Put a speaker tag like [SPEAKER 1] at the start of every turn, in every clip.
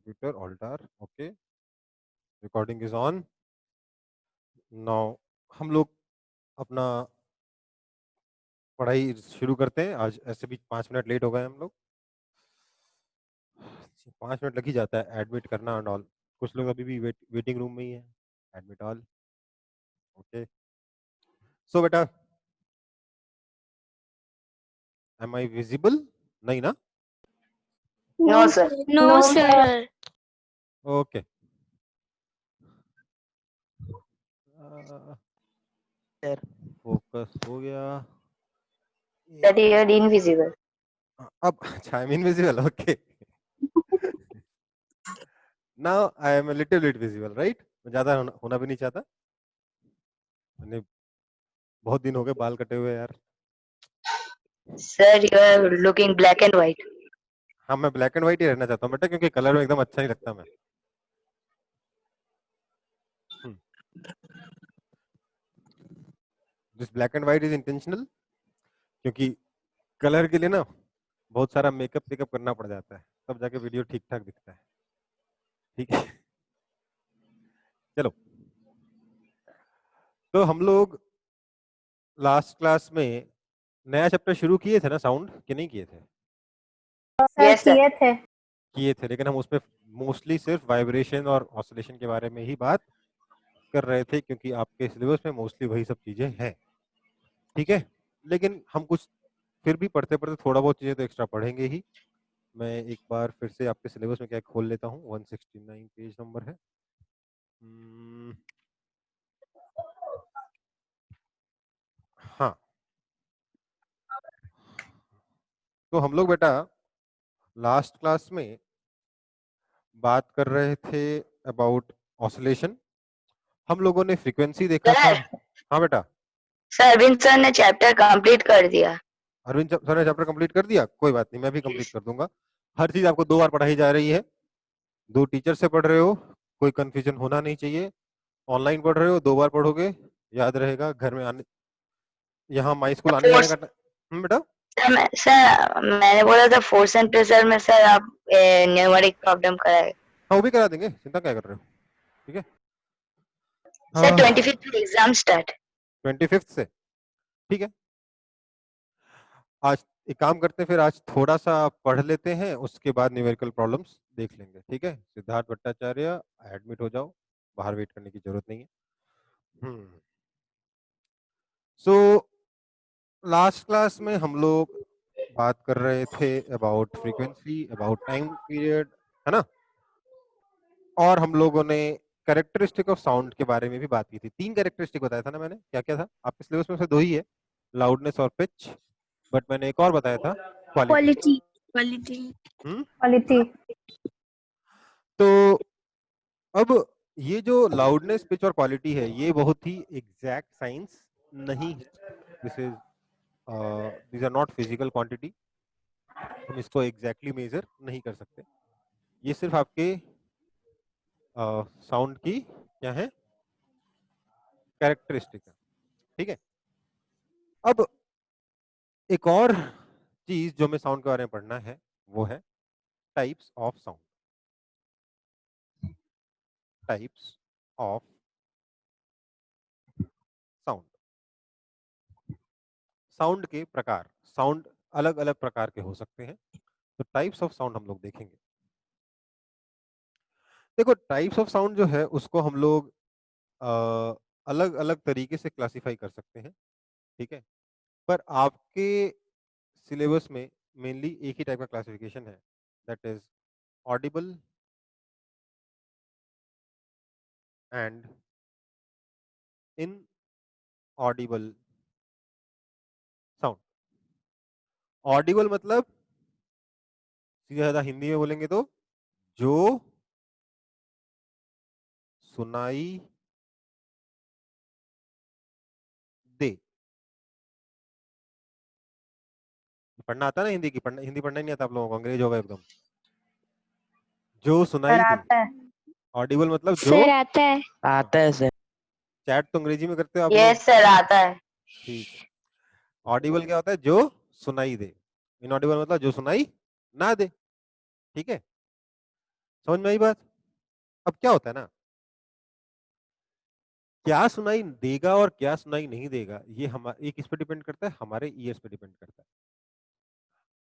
[SPEAKER 1] computer, altar. Okay, recording is on. Now हम लोग अपना पढ़ाई शुरू करते हैं। आज ऐसे भी 5 मिनट लेट हो गए हम लोग। 5 मिनट लग ही जाता है एडमिट करना एंड ऑल। कुछ लोग अभी भी वेटिंग रूम में ही है। Admit all. ओके, सो बेटा, एम आई विजिबल? नहीं ना?
[SPEAKER 2] No, sir.
[SPEAKER 3] No, sir.
[SPEAKER 1] Okay,
[SPEAKER 2] Sir.
[SPEAKER 1] Focus हो गया।
[SPEAKER 2] That you are invisible.
[SPEAKER 1] अब अच्छा, I am invisible. Okay, now I am a little bit visible, right? मैं ज्यादा होना भी नहीं चाहता। मैंने बहुत दिन हो गए बाल कटे हुए यार।
[SPEAKER 2] Sir, you are looking black and white.
[SPEAKER 1] हाँ, मैं ब्लैक एंड व्हाइट ही रहना चाहता हूँ बेटा, क्योंकि कलर में एकदम अच्छा नहीं लगता मैं। This black and white is intentional, क्योंकि कलर के लिए ना बहुत सारा मेकअप करना पड़ जाता है, तब जाके वीडियो ठीक ठाक दिखता है। ठीक है, चलो। तो हम लोग लास्ट क्लास में नया चैप्टर शुरू किए थे ना, साउंड के नहीं किए थे?
[SPEAKER 2] Yes, sir.
[SPEAKER 1] किए थे, लेकिन हम उसमें मोस्टली सिर्फ वाइब्रेशन और ऑसिलेशन के बारे में ही बात कर रहे थे, क्योंकि आपके सिलेबस में मोस्टली वही सब चीजें हैं। ठीक है, लेकिन हम कुछ फिर भी पढ़ते पढ़ते थोड़ा बहुत चीजें तो एक्स्ट्रा पढ़ेंगे ही। मैं एक बार फिर से आपके सिलेबस में क्या खोल लेता हूँ। 169 पेज नंबर है। हाँ, तो हम लोग बेटा लास्ट क्लास में बात कर रहे थे अबाउट ऑसिलेशन। हम लोगों ने फ्रीक्वेंसी देखा था।
[SPEAKER 2] Sir,
[SPEAKER 1] हाँ बेटा,
[SPEAKER 2] sir, अरविंद सर ने चैप्टर कंप्लीट कर दिया.
[SPEAKER 1] अरविंद सर ने चैप्टर कंप्लीट कर दिया। कोई बात नहीं, मैं भी कंप्लीट कर दूंगा। हर चीज आपको 2 बार पढ़ाई जा रही है। 2 टीचर से पढ़ रहे हो, कोई कंफ्यूजन होना नहीं चाहिए। ऑनलाइन पढ़ रहे हो, 2 बार पढ़ोगे, याद रहेगा। घर में आने, यहाँ माई स्कूल आने जाने
[SPEAKER 2] फोर्स
[SPEAKER 1] का बेटा।
[SPEAKER 2] सर मैंने बोला था फोर्स एंड प्रेशर में सर आप न्यूमेरिक प्रॉब्लम कराए.
[SPEAKER 1] हाँ, वो भी करा देंगे, चिंता क्या कर रहे हो। ठीक है,
[SPEAKER 2] सर 25th एग्जाम स्टार्ट.
[SPEAKER 1] 25 से। ठीक है, आज एक काम करते हैं, फिर आज थोड़ा सा पढ़ लेते हैं, उसके बाद न्यूमेरिकल प्रॉब्लम्स देख लेंगे। ठीक है, सिद्धार्थ भट्टाचार्य एडमिट हो जाओ, बाहर वेट करने की जरूरत नहीं है। सो लास्ट क्लास में हम लोग बात कर रहे थे about frequency, about time period, है ना? और हम लोगों ने कैरेक्टरिस्टिक ऑफ साउंड के बारे में भी बात की थी। 3 कैरेक्टरिस्टिक बताया था ना मैंने। क्या क्या था? आपके सिलेबस में से 2 ही है, लाउडनेस और पिच, बट मैंने एक और बताया था, क्वालिटी। क्वालिटी। तो अब ये जो लाउडनेस, पिच और क्वालिटी है, ये बहुत ही एग्जैक्ट साइंस नहीं है। these are not physical quantity. हम इसको एग्जैक्टली मेजर नहीं कर सकते। ये सिर्फ आपके साउंड की क्या है, कैरेक्टरिस्टिक है। ठीक है, अब एक और चीज जो हमें साउंड के बारे में पढ़ना है, वो है types of sound. Types of sound, sound के प्रकार। साउंड अलग अलग प्रकार के हो सकते हैं, तो टाइप्स ऑफ साउंड हम लोग देखेंगे। देखो, टाइप्स ऑफ साउंड जो है उसको हम लोग अलग अलग तरीके से क्लासिफाई कर सकते हैं। ठीक है, पर आपके सिलेबस में मेनली एक ही टाइप का क्लासिफिकेशन है, that is Audible and in Audible sound. Audible मतलब सीधा साधा हिंदी में बोलेंगे तो जो सुनाई दे। पढ़ना आता है ना हिंदी की? हिंदी पढ़ना ही नहीं आता आप लोगों को? अंग्रेज होगा एकदम। जो सुनाई दे। ऑडिबल मतलब जो।
[SPEAKER 3] सर आता है।
[SPEAKER 2] आता है सर.
[SPEAKER 1] चैट तो अंग्रेजी में करते हो आप लोग?
[SPEAKER 2] यस सर आता है.
[SPEAKER 1] ठीक है, ऑडिबल क्या होता है? जो सुनाई दे। इनऑडिबल मतलब जो सुनाई ना दे। ठीक है, समझ में आई बात? अब क्या होता है ना, क्या सुनाई देगा और क्या सुनाई नहीं देगा, ये हमारे एक इस पे डिपेंड करता है, हमारे ईयर्स पे डिपेंड करता है।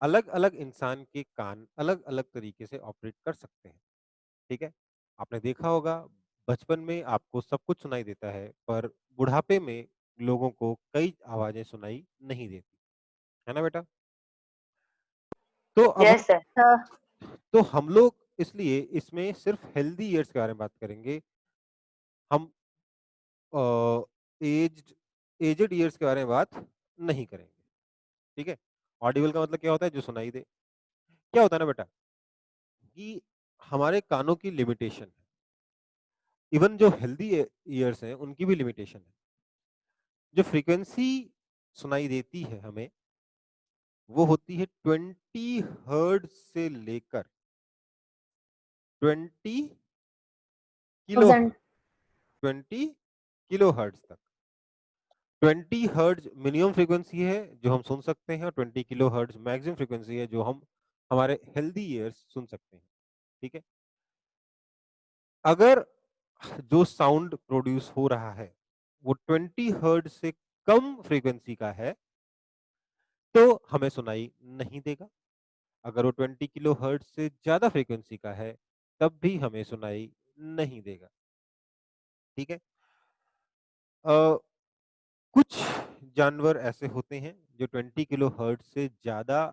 [SPEAKER 1] अलग अलग इंसान के कान अलग अलग तरीके से ऑपरेट कर सकते हैं। ठीक है, आपने देखा होगा बचपन में आपको सब कुछ सुनाई देता है, पर बुढ़ापे में लोगों को कई आवाजें सुनाई नहीं देती, है ना बेटा? तो अब
[SPEAKER 2] यस सर।
[SPEAKER 1] तो हम लोग इसलिए इसमें सिर्फ हेल्दी ईयर्स के बारे में बात करेंगे। हम एज्ड एजेड ईयर्स के बारे में बात नहीं करेंगे। ठीक है, ऑडिबल का मतलब क्या होता है? जो सुनाई दे। क्या होता है ना बेटा कि हमारे कानों की लिमिटेशन है, इवन जो हेल्दी ईयर्स हैं उनकी भी लिमिटेशन है। जो फ्रीक्वेंसी सुनाई देती है हमें, वो होती है 20 हर्ट्ज से लेकर 20 किलो 20 किलो हर्ट्ज तक। 20 हर्ट्ज मिनिमम फ्रीक्वेंसी है जो हम सुन सकते हैं, और 20 किलो हर्ट्ज मैक्सिमम फ्रीक्वेंसी है जो हम हमारे हेल्दी ईयर्स सुन सकते हैं। ठीक है, अगर जो साउंड प्रोड्यूस हो रहा है वो 20 हर्ट्ज से कम फ्रीक्वेंसी का है, तो हमें सुनाई नहीं देगा। अगर वो 20 किलो हर्ट्ज से ज्यादा फ्रीक्वेंसी का है, तब भी हमें सुनाई नहीं देगा। ठीक है, अ, कुछ जानवर ऐसे होते हैं जो 20 किलो हर्ट्ज से ज्यादा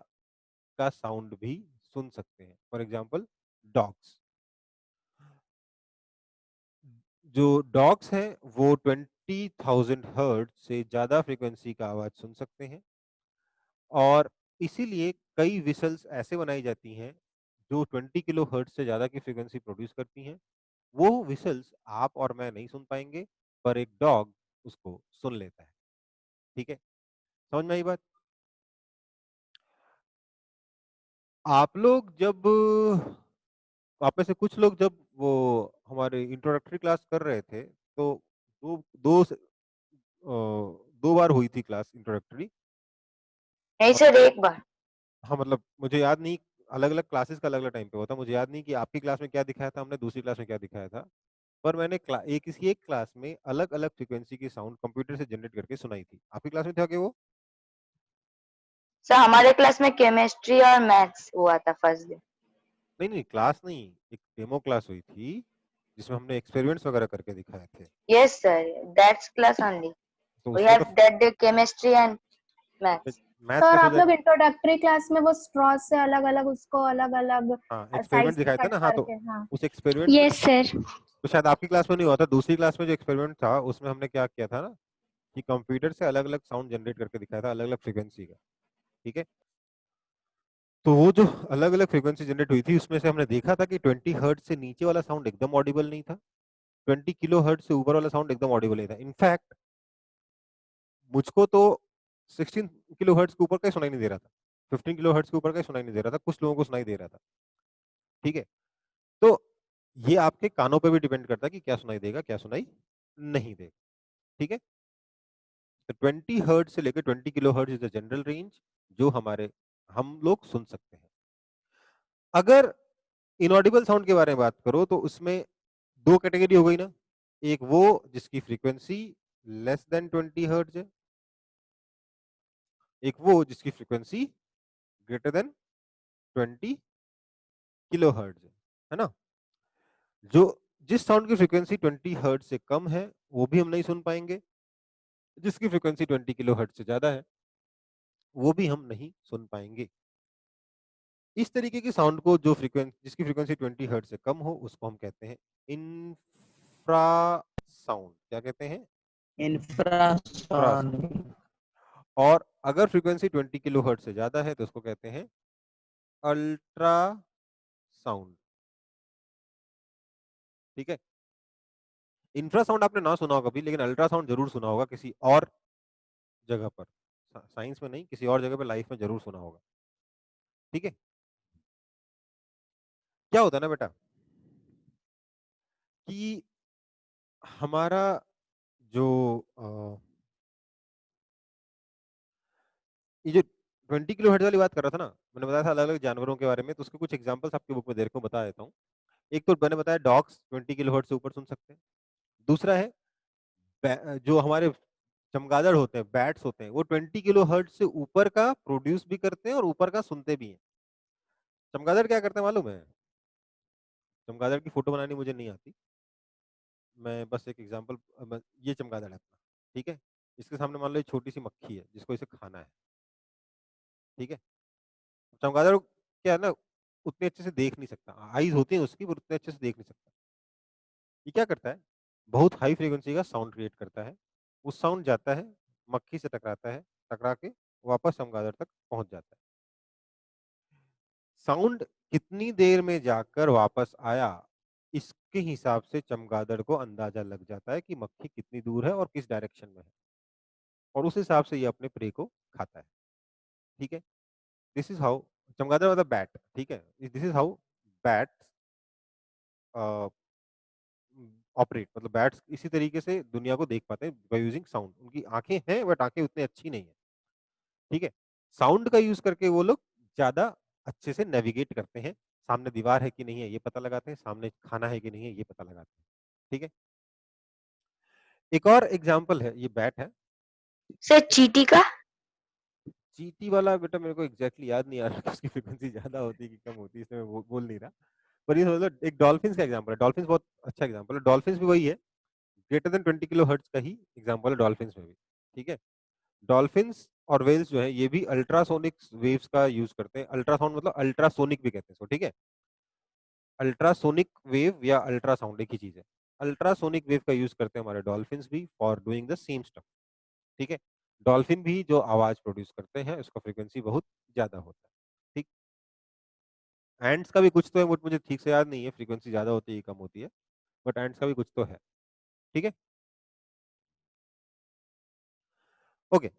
[SPEAKER 1] का साउंड भी सुन सकते हैं। For example dogs. जो डॉग्स हैं वो 20,000 हर्ट्ज से ज्यादा फ्रीक्वेंसी का आवाज सुन सकते हैं, और इसीलिए कई विसल्स ऐसे बनाई जाती हैं जो 20 किलो हर्ट्ज से ज्यादा की फ्रीक्वेंसी प्रोड्यूस करती हैं। वो विसल्स आप और मैं नहीं सुन पाएंगे, पर एक डॉग उसको सुन लेता है। ठीक है, समझ में आई बात? आप लोग जब आप में से कुछ लोग जब वो हमारे इंट्रोडक्टरी क्लास कर रहे थे, तो दो दो से- 2 बार हुई थी क्लास इंट्रोडक्टरी।
[SPEAKER 2] नहीं
[SPEAKER 1] और
[SPEAKER 2] सर, एक बार।
[SPEAKER 1] हाँ, मतलब मुझे याद नहीं, अलग अलग क्लासेस का अलग अलग टाइम पे होता, मुझे याद नहीं कि आपकी क्लास में क्या दिखाया था, हमने दूसरी क्लास में क्या दिखाया था। पर मैंने किसी एक क्लास में अलग अलग फ्रीक्वेंसी की साउंड कंप्यूटर से जनरेट करके सुनाई थी। आपकी क्लास में था कि वो?
[SPEAKER 2] सर हमारे क्लास में केमिस्ट्री और मैथ्स हुआ था फर्स्ट डे।
[SPEAKER 1] नहीं नहीं, क्लास नहीं, एक डेमो क्लास हुई थी जिसमें हमने एक्सपेरिमेंट्स वगैरह करके दिखाए थे।
[SPEAKER 2] Yes sir, that's class only.
[SPEAKER 1] तो
[SPEAKER 2] वी
[SPEAKER 1] उसमें
[SPEAKER 2] have that day chemistry and
[SPEAKER 1] तो
[SPEAKER 2] मैथ्स।
[SPEAKER 1] मैथ्स
[SPEAKER 3] सर
[SPEAKER 1] कैसे हो
[SPEAKER 3] आप लोग
[SPEAKER 1] जाएगा?
[SPEAKER 3] इंट्रोडक्टरी क्लास में वो स्ट्रॉ से अलग अलग उसको अलग अलग
[SPEAKER 1] हाँ,
[SPEAKER 3] साइज
[SPEAKER 1] एक्सपेरिमेंट
[SPEAKER 3] में
[SPEAKER 1] दिखाए थे
[SPEAKER 3] कट
[SPEAKER 1] ना। हाँ, तो
[SPEAKER 3] करके, हाँ।
[SPEAKER 1] उस एक्सपेरिमेंट में
[SPEAKER 4] यस सर।
[SPEAKER 1] तो शायद आपकी क्लास में नहीं हुआ था, दूसरी क्लास में जो एक्सपेरिमेंट था उसमें हमने क्या किया था ना कि कंप्यूटर से अलग अलग साउंड जनरेट करके दिखाया था, अलग अलग फ्रीक्वेंसी का। ठीक है, तो वो जो अलग अलग फ्रीक्वेंसी जनरेट हुई थी उसमें से हमने देखा था कि 20 हर्ट्ज से नीचे वाला साउंड एकदम ऑडिबल नहीं था, 20 किलो हर्ट्ज से ऊपर वाला साउंड एकदम ऑडिबल नहीं था। इनफैक्ट मुझको तो 16 किलो हर्ट्ज के ऊपर का ही सुनाई नहीं दे रहा था, 15 किलो हर्ट्ज के ऊपर का ही सुनाई नहीं दे रहा था, कुछ लोगों को सुनाई दे रहा था। ठीक है, तो ये आपके कानों पे भी डिपेंड करता है कि क्या सुनाई देगा क्या सुनाई नहीं देगा। ठीक है, तो 20 हर्ट्ज से लेकर 20 kilo hertz is the general range जो हमारे हम लोग सुन सकते हैं। अगर इनऑडिबल साउंड के बारे में बात करो तो उसमें दो कैटेगरी हो गई ना, एक वो जिसकी फ्रीक्वेंसी लेस देन 20 हर्ट्ज है, एक वो जिसकी frequency greater than 20 kilo hertz है ना। जो जिस साउंड की फ्रीक्वेंसी 20 हर्ट्ज से कम है वो भी हम नहीं सुन पाएंगे, जिसकी फ्रीक्वेंसी 20 किलो हर्ट्ज से ज्यादा है वो भी हम नहीं सुन पाएंगे। इस तरीके की साउंड को जो फ्रीक्वेंसी जिसकी फ्रीक्वेंसी 20 हर्ट्ज से कम हो उसको हम कहते हैं इंफ्रा साउंड। क्या कहते हैं? Infra sound.
[SPEAKER 5] इंफ्रासोनिक।
[SPEAKER 1] और अगर फ्रीक्वेंसी 20 किलो हर्ट्ज से ज्यादा है तो उसको कहते हैं अल्ट्रा साउंड। ठीक है, इंफ्रा साउंड आपने ना सुना होगा कभी, लेकिन अल्ट्रा साउंड जरूर सुना होगा किसी और जगह पर, साइंस में नहीं, किसी और जगह पर लाइफ में जरूर सुना होगा। ठीक है, क्या होता है ना बेटा कि हमारा जो ये जो 20 किलो हर्ट्ज वाली बात कर रहा था ना, मैंने बताया था अलग अलग जानवरों के बारे में, तो उसके कुछ एग्जांपल्स आपकी बुक में दे रखे हूं, बता देता हूँ। एक तो मैंने बताया डॉग्स 20 किलोहर्ट्ज से ऊपर सुन सकते हैं। दूसरा है जो हमारे चमगादड़ होते हैं, बैट्स होते हैं, वो 20 किलोहर्ट्ज से ऊपर का प्रोड्यूस भी करते हैं और ऊपर का सुनते भी हैं। चमगादड़ क्या करते हैं मालूम है? चमगादड़ की फोटो बनानी मुझे नहीं आती। मैं बस एक एग्जांपल, ये चमगादड़ है अपना, ठीक है? इसके सामने मान लो एक छोटी सी मक्खी है जिसको इसे खाना है, ठीक है? चमगादड़ क्या है ना, उतने अच्छे से देख नहीं सकता, आईज होती हैं उसकी पर उतने अच्छे से देख नहीं सकता। ये क्या करता है, बहुत हाई फ्रीक्वेंसी का साउंड क्रिएट करता है। वो साउंड जाता है, मक्खी से टकराता है, टकरा के वापस चमगादड़ तक पहुंच जाता है। साउंड कितनी देर में जाकर वापस आया, इसके हिसाब से चमगादड़ को अंदाजा लग जाता है कि मक्खी कितनी दूर है और किस डायरेक्शन में है, और उस हिसाब से ये अपने प्रे को खाता है। ठीक है, दिस इज हाउ चमगादड़ मतलब बैट, ठीक है, this is how bat operate, मतलब बैट्स इसी तरीके से दुनिया को देख पाते हैं बाय यूजिंग साउंड। उनकी आंखें हैं बट आंखें उतनी अच्छी नहीं है, ठीक है। साउंड का यूज करके वो लोग ज्यादा अच्छे से नेविगेट करते हैं। सामने दीवार है कि नहीं है ये पता लगाते हैं, सामने खाना है कि नहीं है ये पता लगाते हैं, ठीक है। एक और एग्जाम्पल है, ये बैट है।
[SPEAKER 2] सर चीटी का?
[SPEAKER 1] चीटी वाला बेटा मेरे को एग्जैक्टली याद नहीं आ रहा कि उसकी फ्रीक्वेंसी ज्यादा होती है कि कम होती है, इसलिए मैं बोल नहीं रहा। पर ये समझ लो एक डॉल्फिन का एग्जाम्पल है। डॉल्फिन बहुत अच्छा एग्जाम्पल है। डॉल्फिन भी वही है, ग्रेटर देन 20 किलो हर्ट्ज का ही एग्जाम्पल है डॉल्फिन में भी, ठीक है। डॉल्फिन्स और वेल्स जो है ये भी अल्ट्रासोनिक वेव्स का यूज करते हैं। अल्ट्रासाउंड मतलब अल्ट्रासोनिक भी कहते हैं इसको, ठीक है। अल्ट्रासोनिक वेव या अल्ट्रासाउंड एक ही चीज है। अल्ट्रासोनिक वेव का यूज करते हैं हमारे डॉल्फिन्स भी for doing the same stuff, ठीक है। डॉल्फिन भी जो आवाज प्रोड्यूस करते हैं उसका फ्रीक्वेंसी बहुत ज्यादा होता है, ठीक। एंड्स का भी कुछ तो है, बट मुझे ठीक से याद नहीं है फ्रीक्वेंसी ज्यादा होती है कम होती है, बट एंड्स का भी कुछ तो है, ठीक है। ओके,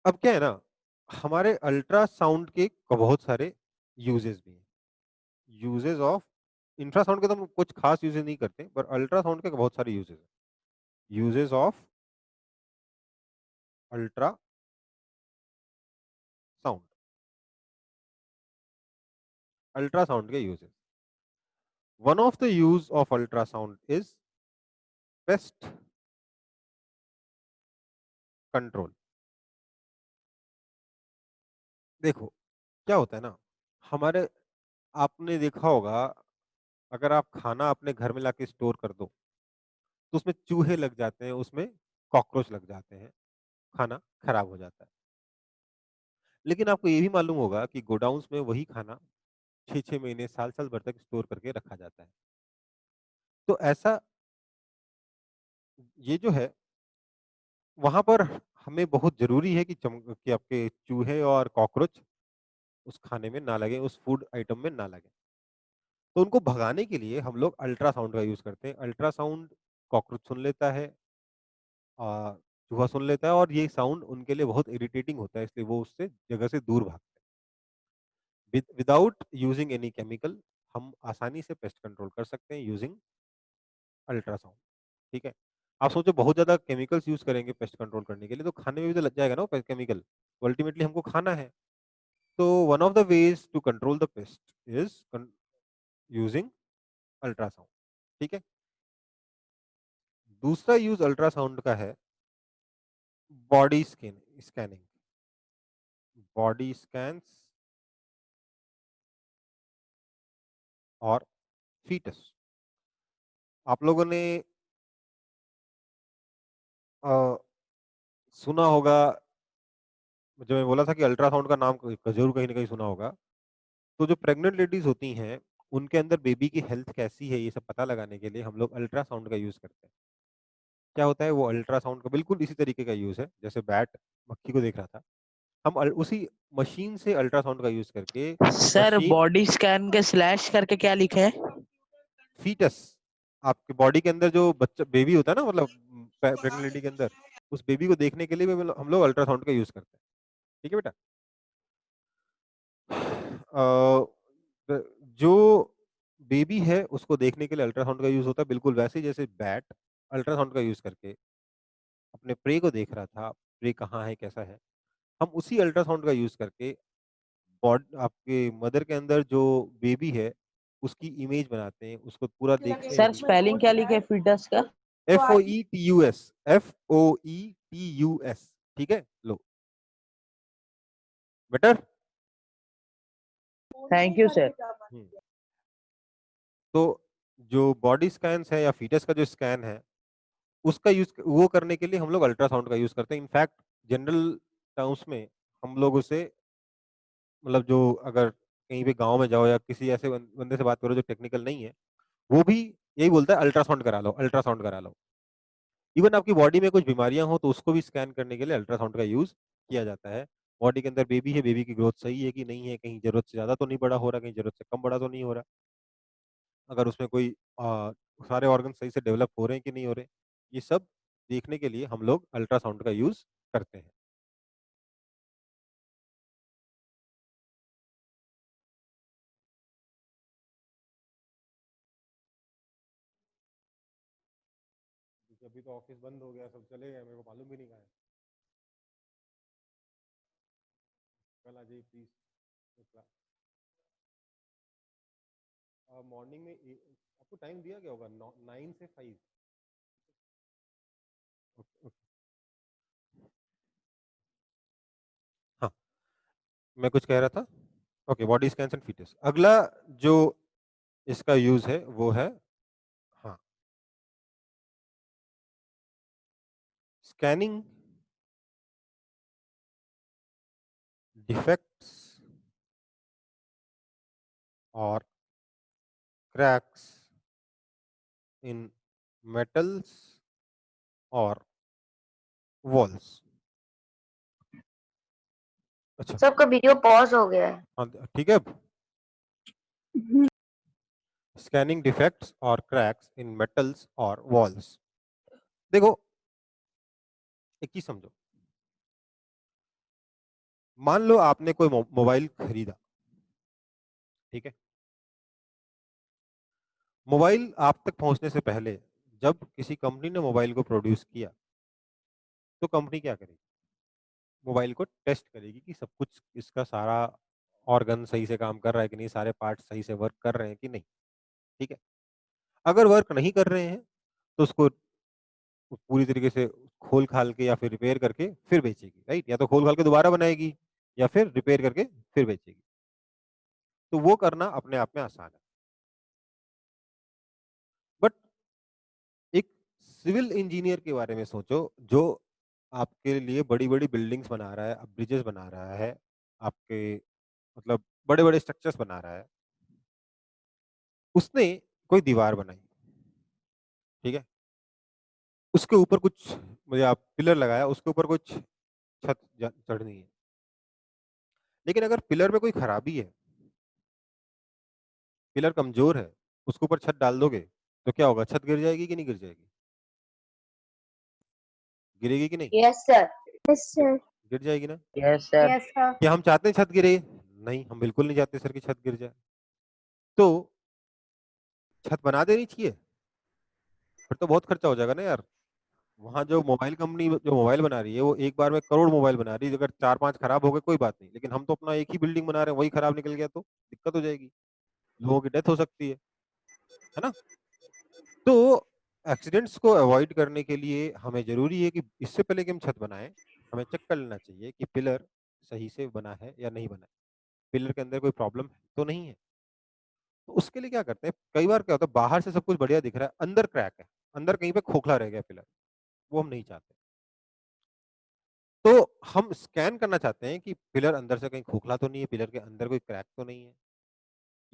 [SPEAKER 1] अब क्या है ना, हमारे अल्ट्रासाउंड के बहुत सारे यूजेस भी हैं। यूजेस ऑफ इंफ्रासाउंड के तो हम कुछ खास यूजेस नहीं करते, पर अल्ट्रासाउंड के बहुत सारे यूजेस हैं। Uses of ultrasound, ultrasound के uses. One of the use of ultrasound is pest control. देखो क्या होता है ना, हमारे, आपने देखा होगा, अगर आप खाना अपने घर में लाके स्टोर कर दो तो उसमें चूहे लग जाते हैं, उसमें कॉकरोच लग जाते हैं, खाना खराब हो जाता है। लेकिन आपको ये भी मालूम होगा कि गोडाउन्स में वही खाना 6-6 महीने, साल-साल भर तक स्टोर करके रखा जाता है। तो ऐसा ये जो है, वहाँ पर हमें बहुत ज़रूरी है कि आपके चूहे और कॉकरोच उस खाने में ना लगें, उस फूड आइटम में ना लगें। तो उनको भगाने के लिए हम लोग अल्ट्रासाउंड का यूज़ करते हैं। अल्ट्रासाउंड कॉकरोच सुन लेता है, चूहा सुन लेता है, और ये साउंड उनके लिए बहुत इरिटेटिंग होता है, इसलिए वो उससे जगह से दूर भागते हैं। विदाउट यूजिंग एनी केमिकल हम आसानी से पेस्ट कंट्रोल कर सकते हैं यूजिंग अल्ट्रासाउंड, ठीक है। आप सोचो बहुत ज्यादा केमिकल्स यूज करेंगे पेस्ट कंट्रोल करने के लिए तो खाने में भी तो लग जाएगा ना केमिकल, तो अल्टीमेटली हमको खाना है। तो one of the ways to control the pest is using ultrasound, ठीक है। दूसरा यूज अल्ट्रासाउंड का है बॉडी स्कैनिंग, बॉडी स्कैन्स और फीटस। आप लोगों ने अ, सुना होगा, जो मैं बोला था कि अल्ट्रासाउंड का नाम जरूर कहीं ना कहीं सुना होगा। तो जो प्रेग्नेंट लेडीज होती हैं उनके अंदर बेबी की हेल्थ कैसी है ये सब पता लगाने के लिए हम लोग अल्ट्रासाउंड का यूज करते हैं। क्या होता है, वो अल्ट्रासाउंड का बिल्कुल इसी तरीके का यूज है जैसे बैट मक्खी को देख रहा था। हम उसी मशीन से अल्ट्रासाउंड का यूज करके
[SPEAKER 4] sir
[SPEAKER 1] machine
[SPEAKER 4] body scan K slash करके क्या लिखे है?
[SPEAKER 1] फीटस, आपके बॉडी के अंदर जो बच्चा बेबी होता है ना, मतलब प्रेग्नेंट लेडी के अंदर, उस बेबी को देखने के लिए भी हम लोग अल्ट्रासाउंड का यूज करते हैं, ठीक है बेटा। जो बेबी है उसको देखने के लिए अल्ट्रासाउंड का यूज होता है, बिल्कुल वैसे ही जैसे बैट अल्ट्रासाउंड का यूज करके अपने प्रे को देख रहा था, प्रे कहाँ है कैसा है। हम उसी अल्ट्रासाउंड का यूज करके आपके मदर के अंदर जो बेबी है उसकी इमेज बनाते हैं, उसको पूरा देखते हैं
[SPEAKER 4] सर
[SPEAKER 1] हम।
[SPEAKER 4] स्पेलिंग क्या लिखे है फीटस का?
[SPEAKER 1] FOETUS, FOETUS, ठीक है, लो बेटर।
[SPEAKER 4] Thank you sir.
[SPEAKER 1] तो जो बॉडी स्कैन्स है या फीटस का जो स्कैन है, उसका यूज वो करने के लिए हम लोग अल्ट्रासाउंड का यूज करते हैं। इनफैक्ट जनरल टर्म्स में हम लोग उसे, मतलब जो अगर कहीं पे गांव में जाओ या किसी ऐसे बंदे से बात करो जो टेक्निकल नहीं है, वो भी यही बोलता है अल्ट्रासाउंड करा लो, अल्ट्रासाउंड करा लो। इवन आपकी बॉडी में कुछ बीमारियां हो तो उसको भी स्कैन करने के लिए अल्ट्रासाउंड का यूज किया जाता है। बॉडी के अंदर बेबी है, बेबी की ग्रोथ सही है कि नहीं है, कहीं जरूरत से ज्यादा तो नहीं बड़ा हो रहा, कहीं जरूरत से कम बड़ा तो नहीं हो रहा, अगर उसमें कोई सारे ऑर्गन सही से डेवलप हो रहे हैं कि नहीं हो रहे, ये सब देखने के लिए हम लोग अल्ट्रासाउंड का यूज करते हैं। अभी तो ऑफिस बंद हो गया, सब चले गए, मेरे को मालूम भी नहीं कहा है। कल आ जाइए प्लीज। मॉर्निंग में आपको टाइम दिया गया होगा 9 से 5। हाँ, मैं कुछ कह रहा था। Okay, body scans and foetus. अगला जो इसका यूज है वो है, हाँ, स्कैनिंग डिफेक्ट्स और क्रैक्स इन मेटल्स और वॉल्स। अच्छा,
[SPEAKER 2] सबका वीडियो पॉज हो गया है।
[SPEAKER 1] हाँ ठीक है। स्कैनिंग डिफेक्ट्स और क्रैक्स इन मेटल्स और वॉल्स। देखो, एक चीज समझो, मान लो आपने कोई मोबाइल खरीदा, ठीक है। मोबाइल आप तक पहुंचने से पहले जब किसी कंपनी ने मोबाइल को प्रोड्यूस किया, तो कंपनी क्या करेगी? मोबाइल को टेस्ट करेगी कि सब कुछ इसका सारा ऑर्गन सही से काम कर रहा है कि नहीं, सारे पार्ट सही से वर्क कर रहे हैं कि नहीं, ठीक है। अगर वर्क नहीं कर रहे हैं तो उसको पूरी तरीके से खोल खाल के या फिर रिपेयर करके फिर बेचेगी, राइट? या तो खोल खाल के दोबारा बनाएगी या फिर रिपेयर करके फिर बेचेगी। तो वो करना अपने आप में आसान है। बट एक सिविल इंजीनियर के बारे में सोचो, जो आपके लिए बड़ी बड़ी बिल्डिंग्स बना रहा है, ब्रिजेस बना रहा है, आपके मतलब बड़े बड़े स्ट्रक्चर्स बना रहा है। उसने कोई दीवार बनाई, ठीक है, उसके ऊपर कुछ, मुझे आप पिलर लगाया, उसके ऊपर कुछ छत चढ़नी है। लेकिन अगर पिलर में कोई खराबी है, पिलर कमजोर है, उसके ऊपर छत डाल दोगे तो क्या होगा? छत गिर जाएगी कि नहीं गिर जाएगी? गिरेगी कि नहीं?
[SPEAKER 2] Yes sir.
[SPEAKER 3] Yes sir.
[SPEAKER 1] गिर जाएगी ना?
[SPEAKER 4] Yes sir.
[SPEAKER 3] Yes sir.
[SPEAKER 1] क्या हम चाहते हैं छत गिरे? नहीं, हम बिल्कुल नहीं चाहते सर कि छत गिर जाए। तो छत बना देनी चाहिए। फिर तो बहुत खर्चा हो जाएगा ना यार। वहां जो मोबाइल कंपनी जो मोबाइल बना रही है, वो एक बार में करोड़ मोबाइल बना रही है। अगर 4-5 खराब हो गए कोई बात नहीं, लेकिन हम तो अपना एक ही बिल्डिंग बना रहे हैं, वही खराब निकल गया तो दिक्कत हो जाएगी, लोगों की डेथ हो सकती है ना? तो एक्सीडेंट्स को अवॉइड करने के लिए हमें जरूरी है कि इससे पहले कि हम छत बनाएं, हमें चेक कर लेना चाहिए कि पिलर सही से बना है या नहीं बना है, पिलर के अंदर कोई प्रॉब्लम तो नहीं है। तो उसके लिए क्या करते हैं, कई बार क्या होता है, बाहर से सब कुछ बढ़िया दिख रहा है, अंदर क्रैक है, अंदर कहीं पे खोखला रह गया पिलर, वो हम नहीं चाहते। तो हम स्कैन करना चाहते हैं कि पिलर अंदर से कहीं खोखला तो नहीं है, पिलर के अंदर कोई क्रैक तो नहीं है,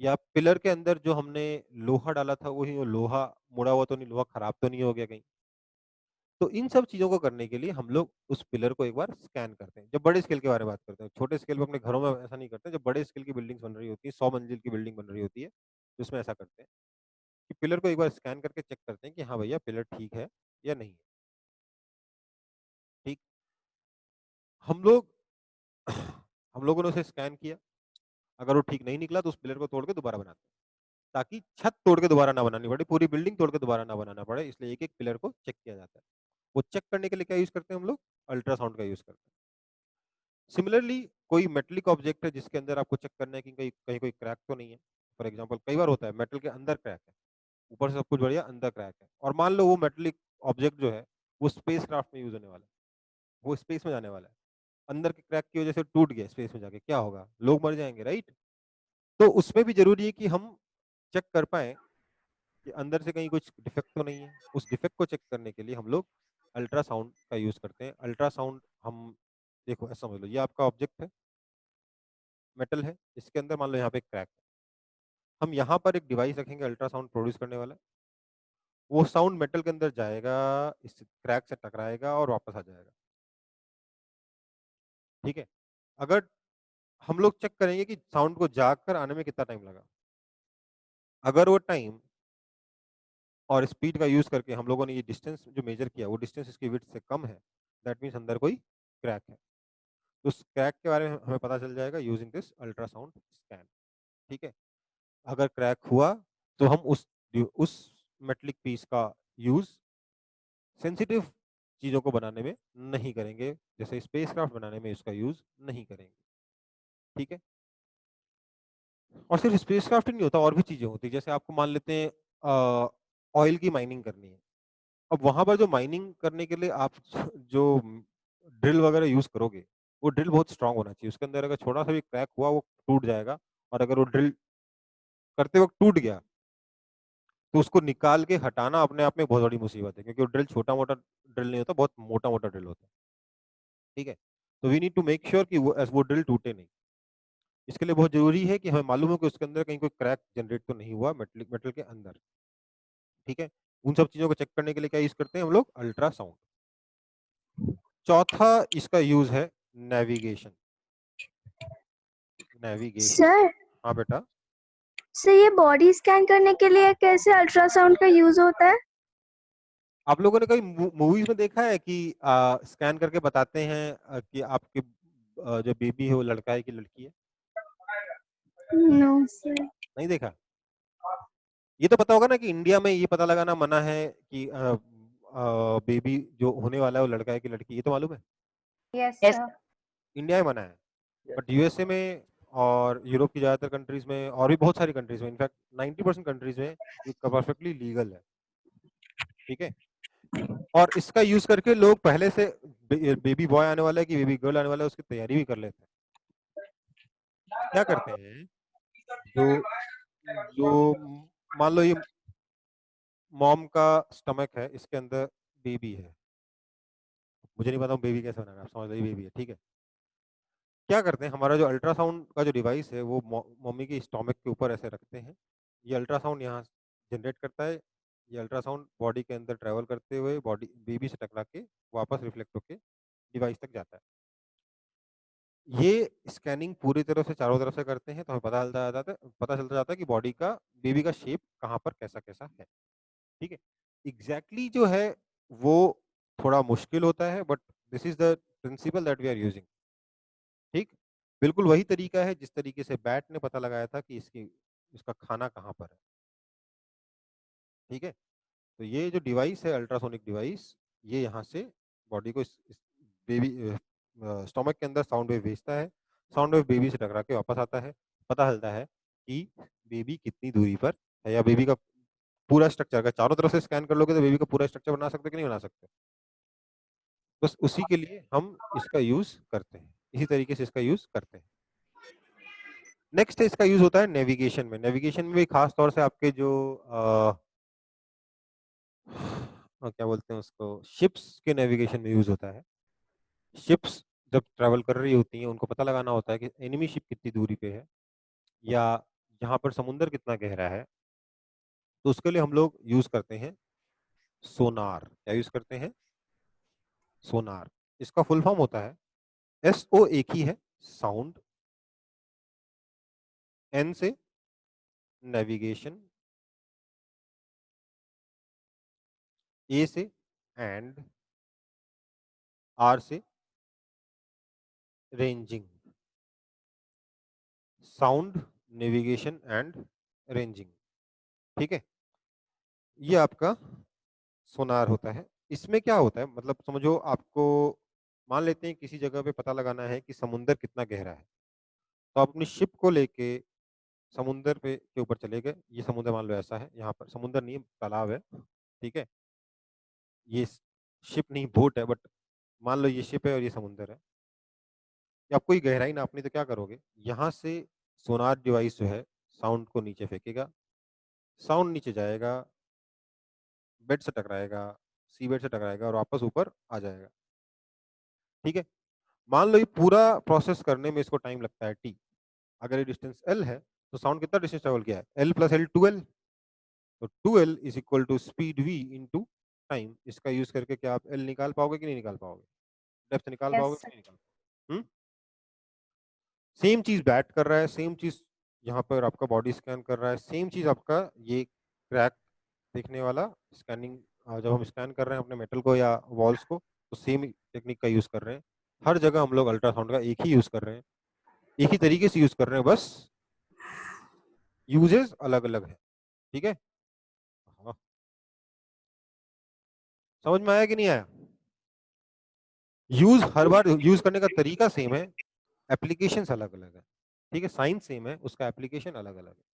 [SPEAKER 1] या पिलर के अंदर जो हमने लोहा डाला था वही वो लोहा मुड़ा हुआ तो नहीं, लोहा खराब तो नहीं हो गया कहीं। तो इन सब चीजों को करने के लिए हम लोग उस पिलर को एक बार स्कैन करते हैं। जब बड़े स्केल के बारे में बात करते हैं, छोटे स्केल पे अपने घरों में ऐसा नहीं करते। जब बड़े स्केल की बिल्डिंग्स बन रही होती है, 100 मंजिल की बिल्डिंग बन रही होती है, तो उसमें ऐसा करते हैं कि पिलर को एक बार स्कैन करके चेक करते हैं कि हाँ भैया पिलर ठीक है या नहीं है। ठीक, हम लोग हम लोगों ने उसे स्कैन किया, अगर वो ठीक नहीं निकला तो उस पिलर को तोड़ के दोबारा बनाते हैं, ताकि छत तोड़ के दोबारा ना बनानी पड़े, पूरी बिल्डिंग तोड़ के दोबारा ना बनाना पड़े। इसलिए एक एक पिलर को चेक किया जाता है। वो चेक करने के लिए क्या यूज करते हैं हम लोग? अल्ट्रासाउंड का यूज करते हैं। सिमिलरली कोई मेटेलिक ऑब्जेक्ट है जिसके अंदर आपको चेक करना है कि कहीं कहीं कोई क्रैक तो नहीं है, फॉर एग्जांपल कई बार होता है मेटल के अंदर क्रैक है, ऊपर से सब कुछ बढ़िया, अंदर क्रैक है, और मान लो वो मेटेलिक ऑब्जेक्ट जो है वो स्पेस क्राफ्ट में यूज होने वाला है, वो स्पेस में जाने वाला है, अंदर के क्रैक की वजह से टूट गया, स्पेस में जाके क्या होगा, लोग मर जाएंगे, राइट। तो उसमें भी जरूरी है कि हम चेक कर पाए कि अंदर से कहीं कुछ डिफेक्ट तो नहीं है। उस डिफेक्ट को चेक करने के लिए हम लोग अल्ट्रासाउंड का यूज करते हैं। अल्ट्रासाउंड हम, देखो ऐसा समझ लो, ये आपका ऑब्जेक्ट है, मेटल है, इसके अंदर मान लो यहाँ पे क्रैक है, हम यहाँ पर एक डिवाइस रखेंगे अल्ट्रासाउंड प्रोड्यूस करने वाला, वो साउंड मेटल के अंदर जाएगा, इस क्रैक से टकराएगा और वापस आ जाएगा, ठीक है। अगर हम लोग चेक करेंगे कि साउंड को जाकर आने में कितना टाइम लगा, अगर वो टाइम और स्पीड का यूज करके हम लोगों ने ये डिस्टेंस जो मेजर किया वो डिस्टेंस इसकी विड्थ से कम है, दैट मीन्स अंदर कोई क्रैक है। तो उस क्रैक के बारे में हमें पता चल जाएगा यूजिंग दिस अल्ट्रासाउंड स्कैन, ठीक है। अगर क्रैक हुआ तो हम उस मेटलिक पीस का यूज सेंसिटिव चीजों को बनाने में नहीं करेंगे, जैसे स्पेसक्राफ्ट बनाने में इसका यूज नहीं करेंगे, ठीक है। और सिर्फ स्पेसक्राफ्ट ही नहीं होता, और भी चीजें होती है, जैसे आपको मान लेते हैं ऑयल की माइनिंग करनी है, अब वहां पर जो माइनिंग करने के लिए आप जो ड्रिल वगैरह यूज करोगे, वो ड्रिल बहुत स्ट्रांग होना चाहिए, उसके अंदर अगर छोटा सा भी क्रैक हुआ वो टूट जाएगा, और अगर वो ड्रिल करते वक्त टूट गया तो उसको निकाल के हटाना अपने आप में बहुत बड़ी मुसीबत है, क्योंकि वो ड्रिल छोटा मोटा ड्रिल नहीं होता, बहुत मोटा मोटा ड्रिल होता है, ठीक है। तो we need to make sure कि वो ड्रिल टूटे नहीं। इसके लिए बहुत जरूरी है कि हमें मालूम हो कि उसके अंदर कहीं कोई क्रैक जनरेट तो नहीं हुआ मेटल के अंदर, ठीक है। उन सब चीजों को चेक करने के लिए क्या यूज करते हैं हम लोग, अल्ट्रासाउंड। चौथा इसका यूज है नेविगेशन। नेविगेशन,
[SPEAKER 3] सर
[SPEAKER 1] हाँ बेटा।
[SPEAKER 3] सर ये बॉडी स्कैन करने के लिए कैसे अल्ट्रासाउंड का यूज होता है?
[SPEAKER 1] आप लोगों ने कई मूवीज में देखा है कि स्कैन करके बताते हैं कि आपके जो बेबी है वो लड़का है कि लड़की है?
[SPEAKER 3] No sir.
[SPEAKER 1] नहीं देखा? ये तो पता होगा ना कि इंडिया में ये पता लगाना मना है कि बेबी जो होने वाला है वो लड़का है कि लड़की, ये तो मालूम है?
[SPEAKER 3] Yes
[SPEAKER 2] yes
[SPEAKER 3] sir.
[SPEAKER 1] इंडिया में मना है, बट यूएसए में और यूरोप की ज्यादातर कंट्रीज में और भी बहुत सारी कंट्रीज में, इनफैक्ट 90% कंट्रीज में ये परफेक्टली लीगल है, ठीक है। और इसका यूज करके लोग पहले से बेबी बॉय आने वाला है कि बेबी गर्ल आने वाला है उसकी तैयारी भी कर लेते हैं। क्या करते हैं, जो जो मान लो ये मॉम का स्टमक है, इसके अंदर बेबी है, मुझे नहीं पता बेबी कैसे बनाना है, आप समझ लो बेबी है, ठीक है। क्या करते हैं, हमारा जो अल्ट्रासाउंड का जो डिवाइस है वो मम्मी के स्टमक के ऊपर ऐसे रखते हैं, ये अल्ट्रासाउंड यहाँ जनरेट करता है, ये अल्ट्रासाउंड बॉडी के अंदर ट्रैवल करते हुए बॉडी बेबी से टकरा के वापस रिफ्लेक्ट होके डिवाइस तक जाता है। ये स्कैनिंग पूरी तरह से चारों तरफ से करते हैं, तो हमें पता चलता जाता है कि बॉडी का बेबी का शेप कहाँ पर कैसा कैसा है, ठीक है। एग्जैक्टली जो है वो थोड़ा मुश्किल होता है, but this is the principle that we are using, ठीक। बिल्कुल वही तरीका है जिस तरीके से बैट ने पता लगाया था कि इसका खाना कहाँ पर है, ठीक है। तो ये जो डिवाइस है अल्ट्रासोनिक डिवाइस, ये यहाँ से बॉडी को इस बेबी स्टोमक के अंदर साउंड वेव भेजता है, साउंड वेव बेबी से टकरा के वापस आता है, पता चलता है कि बेबी कितनी दूरी पर है, या बेबी का पूरा स्ट्रक्चर, अगर चारों तरफ से स्कैन कर लोगे तो बेबी का पूरा स्ट्रक्चर बना सकते कि नहीं बना सकते। बस उसी के लिए हम इसका यूज करते हैं, इसी तरीके से इसका यूज करते हैं। नेक्स्ट इसका यूज होता है नेविगेशन में। नेविगेशन में भी खास तौर से आपके जो क्या बोलते हैं उसको, शिप्स के नेविगेशन में यूज होता है। शिप्स जब ट्रैवल कर रही होती हैं उनको पता लगाना होता है कि एनिमी शिप कितनी दूरी पे है, या यहाँ पर समुंदर कितना गहरा है, तो उसके लिए हम लोग यूज करते हैं सोनार। क्या यूज करते हैं? सोनार। इसका फुल फॉर्म होता है SO, एक ही है, साउंड, N से नेविगेशन, A से एंड, R से ranging. Sound, navigation and ranging, ठीक है। ये आपका सोनार होता है। इसमें क्या होता है, मतलब समझो आपको, मान लेते हैं किसी जगह पे पता लगाना है कि समुंदर कितना गहरा है, तो आप अपनी शिप को लेके समुंदर पे के ऊपर चले गए, ये समुद्र मान लो ऐसा है, यहाँ पर समुंदर नहीं है, तालाब है, ठीक है, ये शिप नहीं बोट है, बट मान लो ये शिप है और ये समुंदर है। कि आपको ये गहराई नापनी, तो क्या करोगे, यहाँ से सोनार डिवाइस जो है साउंड को नीचे फेंकेगा, साउंड नीचे जाएगा, बेड से टकराएगा, सी बेड से टकराएगा और वापस ऊपर आ जाएगा, ठीक है। मान लो ये पूरा प्रोसेस करने में इसको टाइम लगता है टी। अगर ये डिस्टेंस एल है तो साउंड कितना डिस्टेंस ट्रेवल किया है, एल प्लस एल, 2l। तो 2l is equal to speed v into time. इसका यूज करके क्या आप एल निकाल पाओगे कि नहीं निकाल पाओगे, डेप्थ निकाल
[SPEAKER 2] यस
[SPEAKER 1] पाओगे कि
[SPEAKER 2] सर।
[SPEAKER 1] नहीं निकाल पाओगे? सेम चीज बैट कर रहा है, सेम चीज यहाँ पर आपका बॉडी स्कैन कर रहा है, सेम चीज आपका ये क्रैक देखने वाला स्कैनिंग, जब हम स्कैन कर रहे हैं अपने मेटल को या वॉल्स को, तो सेम टेक्निक का यूज कर रहे हैं। हर जगह हम लोग अल्ट्रासाउंड का एक ही यूज कर रहे हैं, एक ही तरीके से यूज कर रहे हैं, बस यूजेस अलग अलग है, ठीक है। हाँ, समझ में आया कि नहीं आया? यूज हर बार यूज करने का तरीका सेम है, एप्लीकेशंस अलग अलग है, ठीक है। साइंस सेम है, उसका एप्लीकेशन अलग अलग है।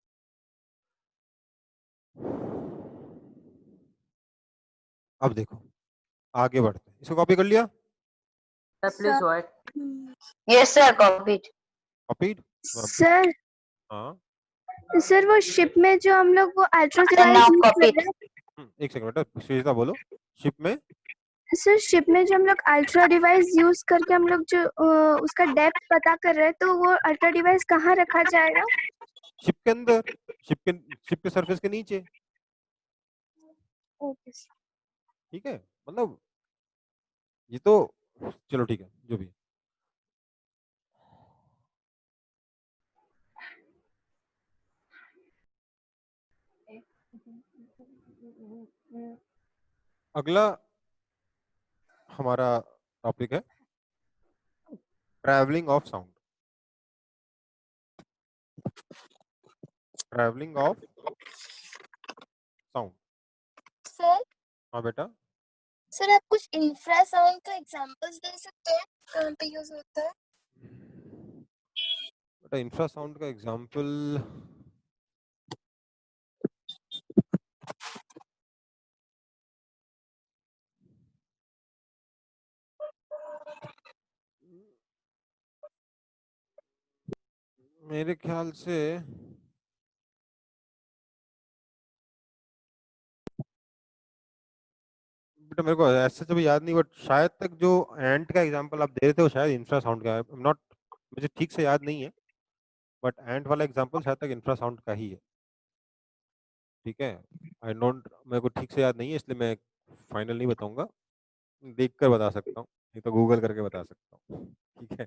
[SPEAKER 1] अब देखो, आगे बढ़ते हैं, इसको कॉपी कर लिया,
[SPEAKER 4] Sir, please wait.
[SPEAKER 2] Yes sir, copied.
[SPEAKER 1] Copied.
[SPEAKER 3] Sir
[SPEAKER 1] हाँ,
[SPEAKER 3] सर वो शिप में जो हम लोग वो ultra
[SPEAKER 2] sir
[SPEAKER 3] device
[SPEAKER 2] now
[SPEAKER 3] use कर
[SPEAKER 2] कॉपीड।
[SPEAKER 3] रहे हैं,
[SPEAKER 1] एक सेकंड बेटा, श्वेता बोलो। शिप में
[SPEAKER 3] सर शिप में जो हम लोग अल्ट्रा डिवाइस यूज करके हम लोग जो उसका डेप्थ पता कर रहे हैं, तो वो अल्ट्रा डिवाइस कहाँ रखा जाएगा?
[SPEAKER 1] शिप के अंदर, शिप के शिप के सरफेस के नीचे,
[SPEAKER 3] ओके
[SPEAKER 1] ठीक है। मतलब ये तो चलो ठीक है, जो भी। अगला हमारा टॉपिक है travelling of sound. Travelling of sound.
[SPEAKER 5] Sir
[SPEAKER 1] हाँ बेटा,
[SPEAKER 5] सर आप कुछ इंफ्रासाउंड का एग्जांपल्स दे सकते हैं, कहाँ पे यूज होता है?
[SPEAKER 1] बेटा इंफ्रासाउंड का एग्जांपल, मेरे ख्याल से बेटा, मेरे को ऐसे तो भी याद नहीं, बट शायद तक जो एंट का एग्जांपल आप दे रहे थे वो शायद इंफ्रासाउंड का है, नॉट, मुझे ठीक से याद नहीं है, बट एंट वाला एग्जांपल शायद तक इंफ्रासाउंड का ही है, ठीक है। आई डोंट, मेरे को ठीक से याद नहीं है, इसलिए मैं फाइनल नहीं बताऊंगा, देख कर बता सकता हूँ, नहीं तो गूगल करके बता सकता हूँ, ठीक है।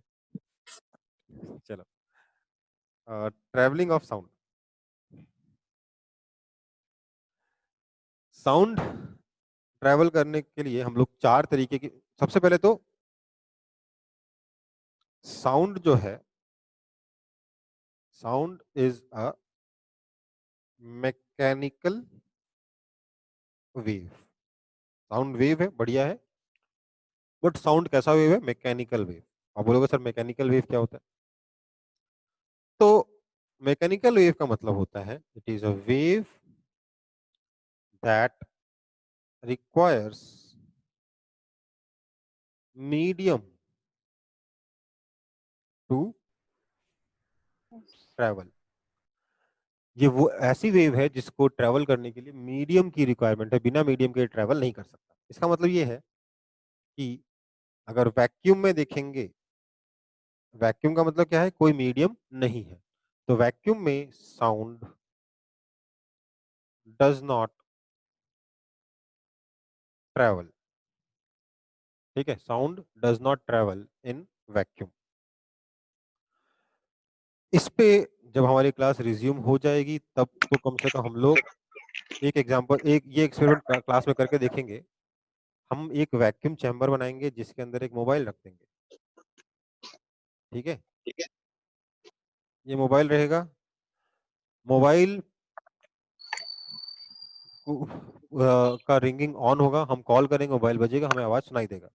[SPEAKER 1] चलो, travelling of sound. Sound travel करने के लिए हम लोग चार तरीके की, सबसे पहले तो साउंड जो है, sound is a mechanical wave. Sound wave है, बढ़िया है, बट साउंड कैसा वेव है, मैकेनिकल वेव। आप बोलोगे सर मैकेनिकल वेव क्या होता है? तो मैकेनिकल वेव का मतलब होता है it is a wave that requires medium to travel. ये वो ऐसी वेव है जिसको ट्रैवल करने के लिए मीडियम की रिक्वायरमेंट है, बिना मीडियम के ट्रैवल नहीं कर सकता। इसका मतलब ये है कि अगर वैक्यूम में देखेंगे, वैक्यूम का मतलब क्या है, कोई मीडियम नहीं है, तो वैक्यूम में साउंड डज नॉट ट्रैवल, ठीक है, sound does not travel in vacuum. इस पे जब हमारी क्लास रिज्यूम हो जाएगी तब तो कम से कम हम लोग एक एग्जांपल, एक ये एक्सपेरिमेंट क्लास में करके देखेंगे। हम एक वैक्यूम चैम्बर बनाएंगे जिसके अंदर एक मोबाइल रख देंगे, ठीक है, ये मोबाइल रहेगा, मोबाइल का रिंगिंग ऑन होगा, हम कॉल करेंगे, मोबाइल बजेगा, हमें आवाज सुनाई देगा।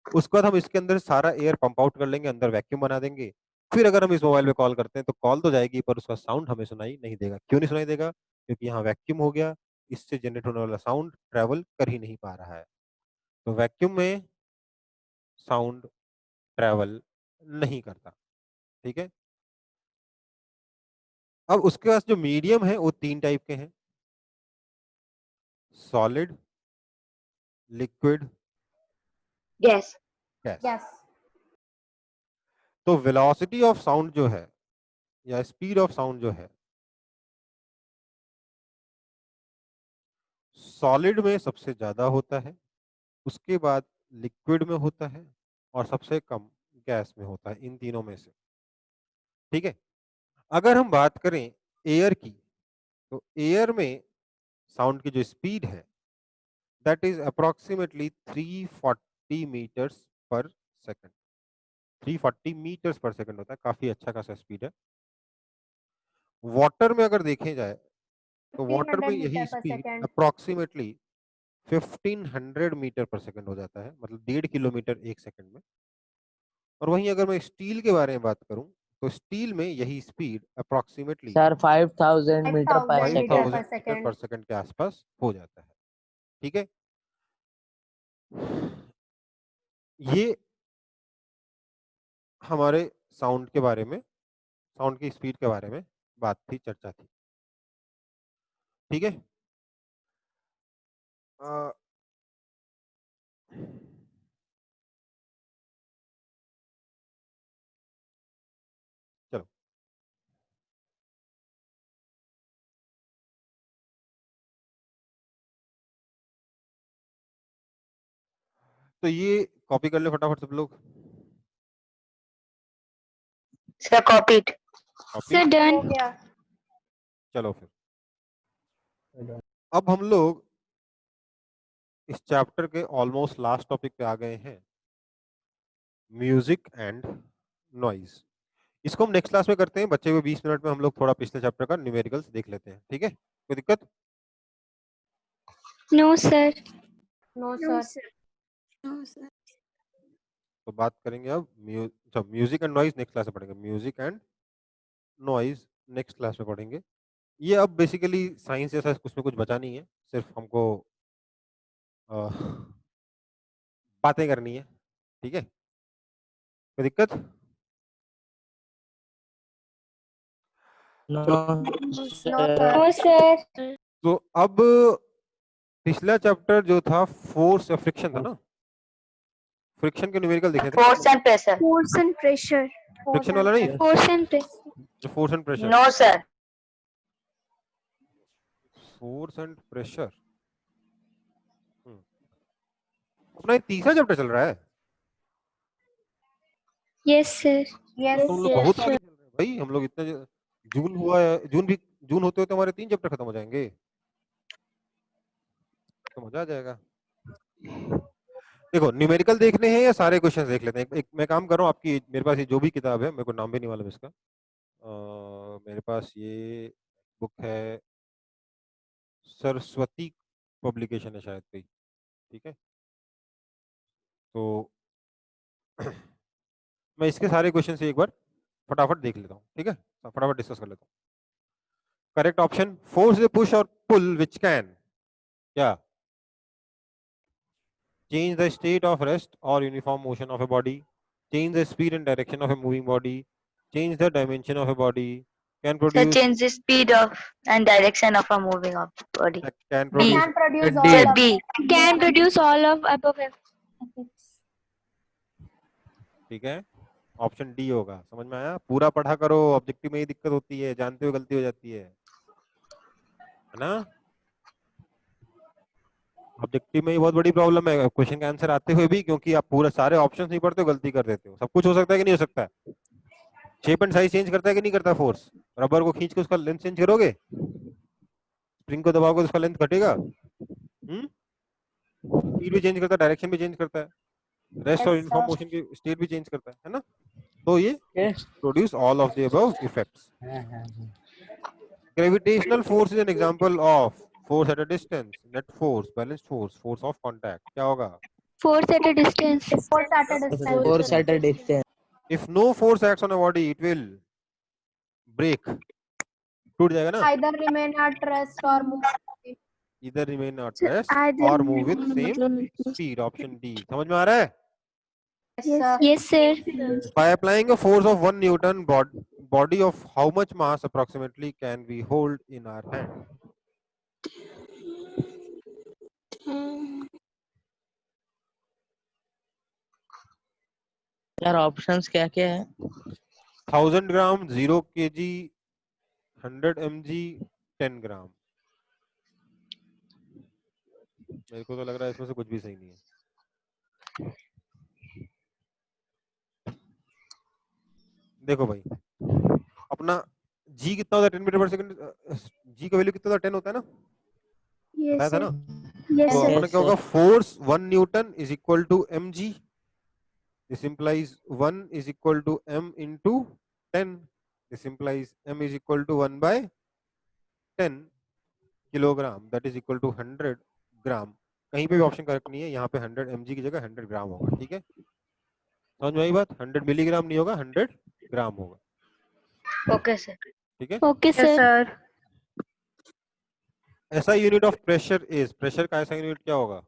[SPEAKER 1] उसके बाद हम इसके अंदर सारा एयर पंप आउट कर लेंगे, अंदर वैक्यूम बना देंगे, फिर अगर हम इस मोबाइल पे कॉल करते हैं तो कॉल तो जाएगी पर उसका साउंड हमें सुनाई नहीं देगा। क्यों नहीं सुनाई देगा? क्योंकि यहाँ वैक्यूम हो गया, इससे जनरेट होने वाला साउंड ट्रेवल कर ही नहीं पा रहा है। तो वैक्यूम में साउंड ट्रेवल नहीं करता। ठीक है, अब उसके पास जो मीडियम है वो 3 टाइप के हैं, सॉलिड, लिक्विड,
[SPEAKER 2] गैस।
[SPEAKER 1] गैस। तो वेलोसिटी ऑफ साउंड जो है या स्पीड ऑफ साउंड जो है, सॉलिड में सबसे ज्यादा होता है, उसके बाद लिक्विड में होता है और सबसे कम गैस में होता है, इन तीनों में से। ठीक है, अगर हम बात करें एयर की, तो एयर में साउंड की जो स्पीड है दैट इज अप्रोक्सीमेटली 340 मीटर्स पर सेकंड। 340 मीटर्स पर सेकंड होता है, काफी अच्छा खासा स्पीड है। वाटर में अगर देखे जाए तो वाटर में यही speed approximately 1500 metre per second हो जाता है, मतलब 1.5 किलोमीटर एक सेकंड में। और वहीं अगर मैं स्टील के बारे में बात करूं तो स्टील में यही स्पीड अप्रोक्सीमेटली
[SPEAKER 4] सर 5000 मीटर पर
[SPEAKER 1] 5000
[SPEAKER 4] सेकंड।
[SPEAKER 1] मीटर पर सेकंड के आसपास हो जाता है। ठीक है, ये हमारे साउंड के बारे में, साउंड की स्पीड के बारे में बात थी, चर्चा थी। ठीक है, अ, चलो तो ये कॉपी कर ले फटाफट सब लोग।
[SPEAKER 2] Sir copied.
[SPEAKER 1] Copy,
[SPEAKER 3] sir done.
[SPEAKER 1] चलो फिर अब हम लोग इस चैप्टर के ऑलमोस्ट लास्ट टॉपिक पे आ गए हैं, म्यूजिक एंड नॉइज। इसको हम नेक्स्ट क्लास में करते हैं, बच्चे हुए 20 मिनट में हम लोग थोड़ा पिछले चैप्टर का न्यूमेरिकल्स देख लेते हैं। ठीक है, कोई दिक्कत?
[SPEAKER 3] No sir.
[SPEAKER 5] No
[SPEAKER 3] no
[SPEAKER 5] sir.
[SPEAKER 3] Sir.
[SPEAKER 1] तो बात करेंगे अब music and noise next class में पढ़ेंगे, music and noise next class में पढ़ेंगे। ये अब बेसिकली साइंस जैसा कुछ में कुछ बचा नहीं है, सिर्फ हमको अ, बातें करनी है। ठीक है, कोई दिक्कत?
[SPEAKER 4] नो
[SPEAKER 1] चलो,
[SPEAKER 4] सर।
[SPEAKER 3] No sir.
[SPEAKER 1] तो अब पिछला चैप्टर जो था फोर्स या फ्रिक्शन था ना, फ्रिक्शन के न्यूमेरिकल देखे थे,
[SPEAKER 2] force and pressure.
[SPEAKER 3] Force and pressure.
[SPEAKER 1] Friction वाला नहीं,
[SPEAKER 3] फोर्स एंड प्रेशर।
[SPEAKER 1] जो force and pressure.
[SPEAKER 2] No sir.
[SPEAKER 1] Force and pressure अपना ये तीसरा चैप्टर चल रहा है।
[SPEAKER 3] Yes sir.
[SPEAKER 1] तो हम लोग बहुत आगे चल रहे हैं भाई, हम लोग इतना जून हुआ है, जून होते होते हमारे 3 चैप्टर खत्म हो जाएंगे, तो मजा आ जाएगा। देखो न्यूमेरिकल देखने हैं या सारे क्वेश्चंस देख लेते हैं? एक मैं काम कर रहा हूँ, आपकी मेरे पास ये जो भी किताब है, मेरे को नाम भी नहीं मालूम इसका, मेरे पास ये बुक है, सरस्वती पब्लिकेशन है शायद कोई। ठीक है, तो मैं इसके सारे क्वेश्चन से एक बार फटाफट देख लेता हूँ। ठीक है, फटाफट डिस्कस कर लेता हूँ। Correct option, force the push और पुल विच कैन क्या change the state of rest or uniform motion of a body, change the speed and direction of a moving body, change the dimension of a body, can
[SPEAKER 2] Sir,
[SPEAKER 1] produce
[SPEAKER 2] change the speed of and direction of a moving body.
[SPEAKER 1] can
[SPEAKER 2] B.
[SPEAKER 1] produce
[SPEAKER 2] Sir, B.
[SPEAKER 3] Can produce all of above effects.
[SPEAKER 1] ठीक है, option D होगा। समझ में आया? पूरा पढ़ा करो, objective में ही दिक्कत होती है, जानते हुए गलती हो जाती है ना? ऑब्जेक्टिव में ही बहुत बड़ी प्रॉब्लम है, क्वेश्चन का आंसर आते हुए भी, क्योंकि आप पूरा सारे ऑप्शंस नहीं पढ़ते हो, गलती कर देते हो। सब कुछ हो सकता है कि नहीं हो सकता है? शेप एंड साइज चेंज करता है कि नहीं करता? फोर्स, रबर को खींच के उसका लेंथ चेंज करोगे, स्प्रिंग को दबाओगे तो उसका लेंथ घटेगा। स्पीड भी चेंज करता है, डायरेक्शन भी चेंज करता है, रेस्ट और यूनिफॉर्म मोशन की स्टेट भी चेंज करता है ना? तो ये produce all of the above effects. Gravitational force is an example of force at a distance, net force, balanced force, force of contact. क्या होगा?
[SPEAKER 3] Force at a distance.
[SPEAKER 4] Force at a distance.
[SPEAKER 1] If no force acts on a body, it will break. टूट जाएगा ना?
[SPEAKER 6] Either remain at rest or move.
[SPEAKER 1] Either remain at
[SPEAKER 3] So
[SPEAKER 1] rest
[SPEAKER 3] either
[SPEAKER 1] or move with same speed. Option D. समझ में आ रहा है?
[SPEAKER 6] Yes, sir.
[SPEAKER 5] Yes, sir.
[SPEAKER 1] By applying a force of 1 Newton, body of how much mass approximately can we hold in our hand?
[SPEAKER 4] यार options क्या क्या है?
[SPEAKER 1] 1000 ग्राम, 0 kg, 100 mg, 10 ग्राम. मेरे को तो लग रहा है इसमें से कुछ भी सही नहीं है. देखो भाई, अपना g कितना होता है 10 मीटर पर सेकंड. g का वैल्यू कितना होता है? 10 होता है ना?
[SPEAKER 3] yes
[SPEAKER 1] बताया था
[SPEAKER 3] sir.
[SPEAKER 1] ना?
[SPEAKER 3] Yes
[SPEAKER 1] तो
[SPEAKER 3] sir.
[SPEAKER 1] अपना क्या होगा? Force 1 newton is equal to mg. This implies 1 is equal to m into 10. This implies m is equal to 1 by 10 kilogram. That is equal to 100 ग्राम. कहीं पे भी ऑप्शन करेक्ट नहीं है. यहाँ पे 100 mg की जगह 100 ग्राम होगा. ठीक है, समझ में आई बात? 100 मिलीग्राम नहीं होगा, 100 ग्राम होगा.
[SPEAKER 2] Okay sir.
[SPEAKER 1] ठीक है.
[SPEAKER 5] Okay,
[SPEAKER 6] Yes,
[SPEAKER 5] sir.
[SPEAKER 6] sir.
[SPEAKER 1] ऐसा unit of pressure is, pressure का ऐसा यूनिट क्या होगा?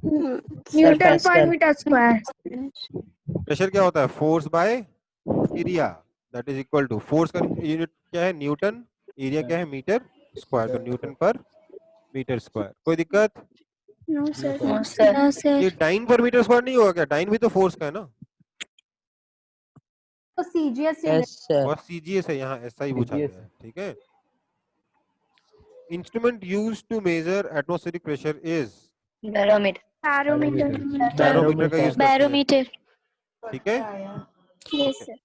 [SPEAKER 3] Newton per
[SPEAKER 4] Pascal.
[SPEAKER 3] meter square.
[SPEAKER 1] Pressure क्या होता है? Force by area. That is equal to, force का यूनिट क्या है? न्यूटन. एरिया क्या है? Metre square. तो न्यूटन पर मीटर स्क्वायर. कोई दिक्कत?
[SPEAKER 3] No sir.
[SPEAKER 2] No sir.
[SPEAKER 5] No, sir.
[SPEAKER 1] ये डाइन पर मीटर स्क्वायर नहीं होगा क्या? डाइन भी तो फोर्स का है ना?
[SPEAKER 6] तो CGS
[SPEAKER 4] यस सर.
[SPEAKER 1] और सीजीएस है, यहाँ ऐसा ही पूछा गया है. ठीक है. Instrument used to measure atmospheric pressure is
[SPEAKER 2] barometer.
[SPEAKER 3] Barometer.
[SPEAKER 1] Barometer का यूज करते हैं.
[SPEAKER 5] Barometer.
[SPEAKER 1] ठीक है.
[SPEAKER 3] Yes sir.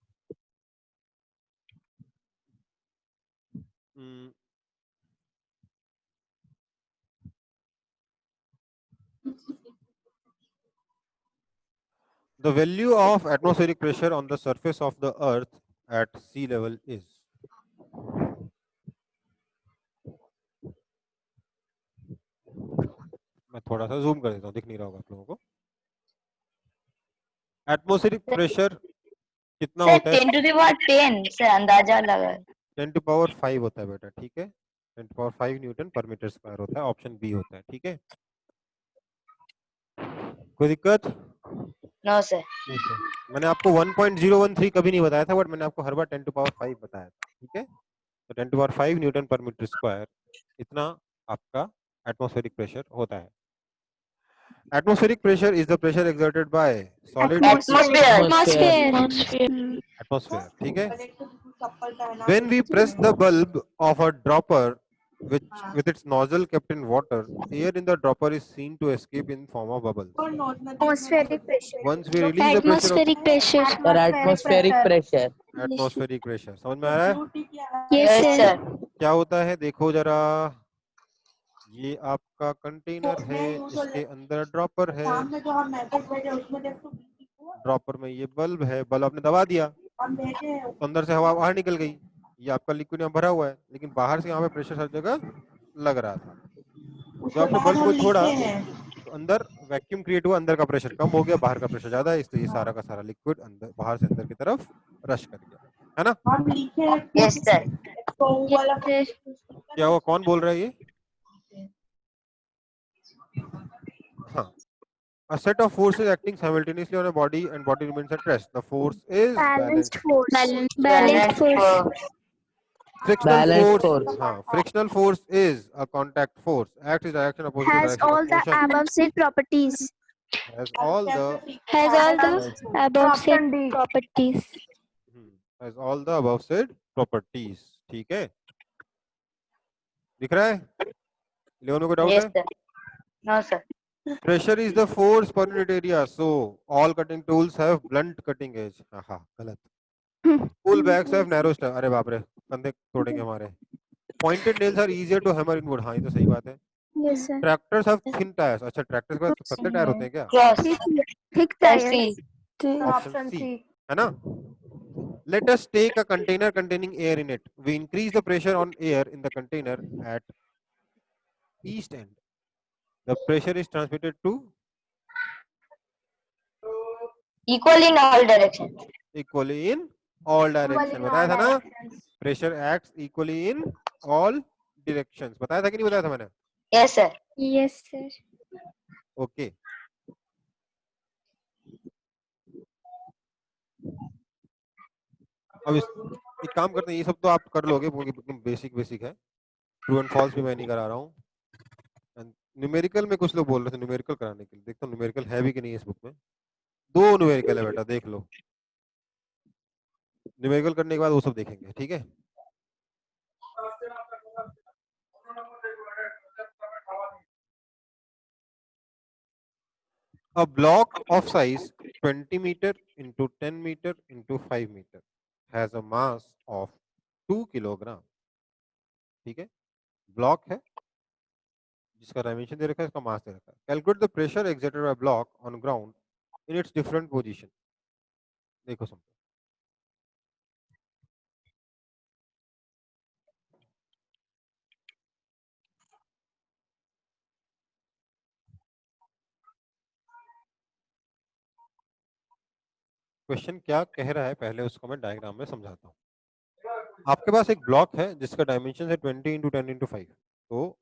[SPEAKER 1] The value of atmospheric pressure on the surface of the earth at sea level is. मैं थोड़ा सा जूम कर देता हूँ, दिख नहीं रहा होगा आप लोगों को. एटमॉस्फेरिक प्रेशर कितना
[SPEAKER 2] सर
[SPEAKER 1] होता है?
[SPEAKER 2] 10 to the power 10 सर, अंदाजा लगा.
[SPEAKER 1] 10 to power 5 होता है बेटा. ठीक है, 10 to power 5 Newton per metre square होता है. ऑप्शन बी होता है. ठीक है, कोई दिक्कत?
[SPEAKER 2] No sir.
[SPEAKER 1] मैंने आपको 1.013 कभी नहीं बताया था, बट मैंने आपको हर बार 10 to power 5 बताया था. ठीक है, तो 10 to power 5 Newton per metre square इतना आपका एटमॉस्फेरिक प्रेशर होता है. Atmospheric pressure is the pressure exerted by solid
[SPEAKER 2] Atmosphere.
[SPEAKER 1] atmosphere. ठीक है. When we press the bulb of a dropper which with its nozzle kept in water, air in the dropper is seen to escape in form of bubbles.
[SPEAKER 3] Atmospheric pressure.
[SPEAKER 1] Once we release the pressure of
[SPEAKER 5] Atmospheric pressure.
[SPEAKER 4] Sir atmospheric pressure.
[SPEAKER 1] atmospheric pressure, समझ में आ रहा है?
[SPEAKER 5] Yes,
[SPEAKER 2] Yes,
[SPEAKER 5] sir.
[SPEAKER 2] sir.
[SPEAKER 1] क्या होता है? देखो जरा, ये आपका कंटेनर है, इसके अंदर ड्रॉपर है. ड्रॉपर में ये बल्ब है. बल्ब आपने दबा दिया तो अंदर से हवा बाहर निकल गई. ये आपका लिक्विड यहाँ भरा हुआ है, लेकिन बाहर से यहाँ पे प्रेशर हर जगह लग रहा था. जब आपने बल्ब को छोड़ा तो अंदर वैक्यूम क्रिएट हुआ, अंदर का प्रेशर कम हो गया, बाहर का प्रेशर ज्यादा है, इसलिए ये सारा का सारा लिक्विड अंदर बाहर से अंदर की तरफ रश कर गया, है ना?
[SPEAKER 2] Yes, sir.
[SPEAKER 1] क्या हुआ? कौन बोल रहा है ये? हाँ. A set of forces acting simultaneously on a body and body remains at rest. The force is
[SPEAKER 3] Balanced force.
[SPEAKER 5] Balanced force.
[SPEAKER 1] Frictional
[SPEAKER 4] Balanced
[SPEAKER 1] force.
[SPEAKER 4] force.
[SPEAKER 1] हाँ, frictional force is a contact force. Acts in direction opposite to
[SPEAKER 3] Has
[SPEAKER 1] direction
[SPEAKER 3] all
[SPEAKER 1] of
[SPEAKER 3] the
[SPEAKER 1] motion.
[SPEAKER 3] above said properties.
[SPEAKER 1] Has all the
[SPEAKER 5] Has all the above said
[SPEAKER 6] Option D.
[SPEAKER 5] properties.
[SPEAKER 1] has all the above said properties. ठीक है, दिख रहा है? लेवन में कोई doubt
[SPEAKER 2] Yes,
[SPEAKER 1] है?
[SPEAKER 2] sir. No, sir.
[SPEAKER 1] Pressure is the force per unit area. So all cutting tools have blunt cutting edge. हाँ, गलत. Tool bags have narrow stab. अरे बाप रे, कंधे तोड़ेंगे हमारे. Pointed nails are easier to hammer in wood. हाँ, ये तो सही बात है.
[SPEAKER 3] Yes sir.
[SPEAKER 1] Tractors have thin tires. अच्छा, ट्रैक्टर्स के पास पतले टायर होते हैं क्या?
[SPEAKER 2] Cross.
[SPEAKER 3] Thick
[SPEAKER 2] Sir,
[SPEAKER 3] tires.
[SPEAKER 2] C.
[SPEAKER 6] Option C.
[SPEAKER 1] है ना? Let us take a container containing air in it. We increase the pressure on air in the container at east end. The pressure is transmitted to
[SPEAKER 2] Equal in all directions.
[SPEAKER 1] Equally in all direction, बताया था ना, pressure acts equally in all directions, बताया था कि नहीं बताया था मैंने?
[SPEAKER 2] Yes, sir.
[SPEAKER 3] Yes, sir.
[SPEAKER 1] Okay अब एक काम करते हैं, ये सब तो आप कर लोगे क्योंकि एकदम बेसिक बेसिक है, ट्रू एंड फॉल्स भी मैं नहीं करा रहा हूँ। न्यूमेरिकल में कुछ लोग बोल रहे थे न्यूमेरिकल कराने के लिए, देखता हूँ न्यूमेरिकल है भी कि नहीं इस बुक में। 2 न्यूमेरिकल है बेटा, देख लो, न्यूमेरिकल करने के बाद वो सब देखेंगे, ठीक है। A block of size 20 meter into 10 meter into 5 meter has a mass of 2 kilogram, ठीक है। ब्लॉक है जिसका डायमेंशन दे रखा है, इसका मास दे रखा है। Calculate the pressure exerted by block on ground in its different position. देखो समझो, क्वेश्चन क्या कह रहा है पहले उसको मैं डायग्राम में समझाता हूँ। आपके पास एक ब्लॉक है जिसका डायमेंशन है 20 इंटू 10 इंटू 5, तो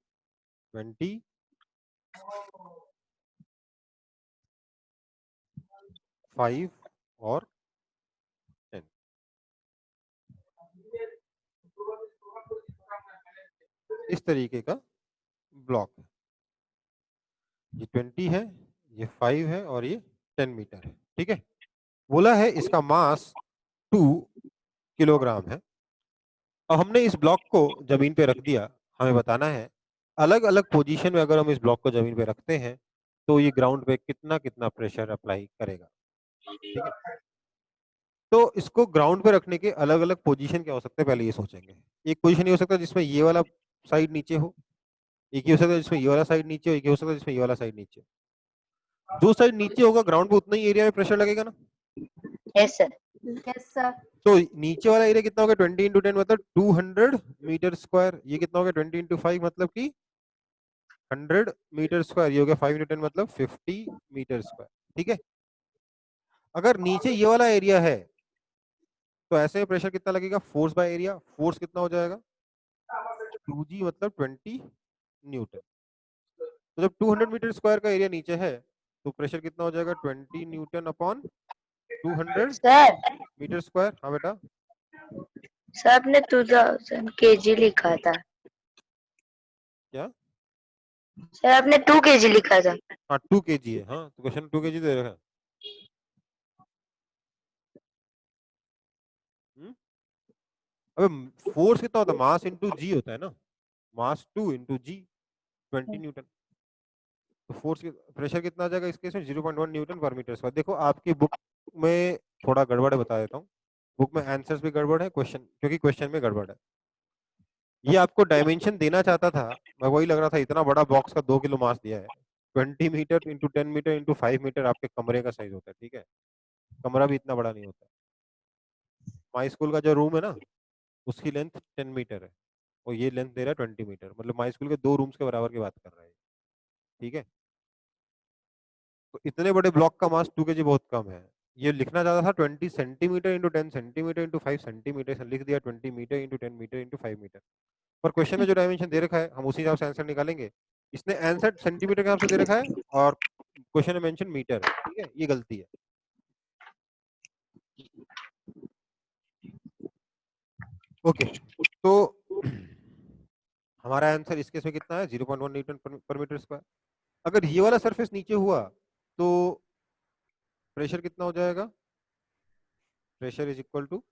[SPEAKER 1] 20 5 और 10, इस तरीके का ब्लॉक है। ये 20 है, ये 5 है और ये 10 मीटर है, ठीक है। बोला है इसका मास 2 किलोग्राम है। अब हमने इस ब्लॉक को जमीन पे रख दिया, हमें बताना है अलग अलग पोजीशन में अगर हम इस ब्लॉक को जमीन पे रखते हैं तो ये ग्राउंड पे कितना कितना प्रेशर अप्लाई करेगा, ठीक है। तो इसको ग्राउंड पे रखने के अलग अलग पोजीशन क्या हो सकते हैं, पहले ये सोचेंगे। एक पोजीशन ये हो सकता है जिसमें ये वाला साइड नीचे हो, एक ये हो सकता है जिसमें ये वाला साइड नीचे हो, एक ये हो सकता है जिसमें ये वाला साइड नीचे हो। जो साइड नीचे होगा ग्राउंड पे उतना ही एरिया में प्रेशर लगेगा ना।
[SPEAKER 2] Yes, sir.
[SPEAKER 6] Yes, sir.
[SPEAKER 1] तो नीचे वाला एरिया कितना होगा, 20 इंटू 10 मतलब 200 मीटर स्क्वायर। ये कितना होगा 20 इंटू 5 मतलब कि 100 मीटर स्क्वायर। ये हो गया 5 इंटू 10 मतलब 50 मीटर स्क्वायर, ठीक है। अगर नीचे ये वाला एरिया है तो ऐसे में प्रेशर कितना लगेगा, फोर्स बाय एरिया, फोर्स कितना हो जाएगा 2g मतलब 20 न्यूटन। तो जब 200 मीटर स्क्वायर का एरिया नीचे है तो प्रेशर कितना हो जाएगा 20 newton upon 200
[SPEAKER 2] Sir,
[SPEAKER 1] metre square. हाँ बेटा,
[SPEAKER 2] sir आपने 2000 kg लिखा था।
[SPEAKER 1] क्या?
[SPEAKER 2] सर आपने 2 kg लिखा था।
[SPEAKER 1] हाँ 2 kg है, हाँ तो क्वेश्चन 2 kg दे रखा है। अबे फोर्स कितना होता है, मास इंटू जी होता है ना, मास 2 इंटू जी 20 न्यूटन। तो फोर्स प्रेशर कितना आ जाएगा इस केस में 0.1 न्यूटन पर मीटर स्क्वायर। देखो आपकी बुक में थोड़ा गड़बड़ है, बता देता हूँ। बुक में आंसर्स भी गड़बड़ है, क्वेश्चन क्योंकि क्वेश्चन में गड़बड़ है। ये आपको डायमेंशन देना चाहता था, मैं वही लग रहा था इतना बड़ा बॉक्स का 2 किलो मास दिया है। 20 metre into 10 metre into 5 metre आपके कमरे का साइज होता है, ठीक है। कमरा भी इतना बड़ा नहीं होता। माई स्कूल का जो रूम है ना उसकी लेंथ 10 मीटर है और ये लेंथ दे रहा है 20 मीटर, मतलब माई स्कूल के 2 रूम्स के बराबर की बात कर रहा है, ठीक है। तो इतने बड़े ब्लॉक का मास 2 kg बहुत कम है। ये लिखना चाहता था 20 centimetre into 10 centimetre into 5 centimetre, लिख दिया 20 metre into 10 metre into 5 metre. पर क्वेश्चन में जो डायमेंशन दे रखा है हम उसी हिसाब से आंसर निकालेंगे। इसने आंसर सेंटीमीटर के हिसाब से दे रखा है और क्वेश्चन में मेंशन मीटर है, ठीक है, ये गलती है। ओके तो हमारा आंसर इस केस में कितना है 0.1 न्यूटन पर मीटर स्क्वायर। अगर ये वाला सरफेस नीचे हुआ तो प्रेशर कितना हो जाएगा, pressure is equal to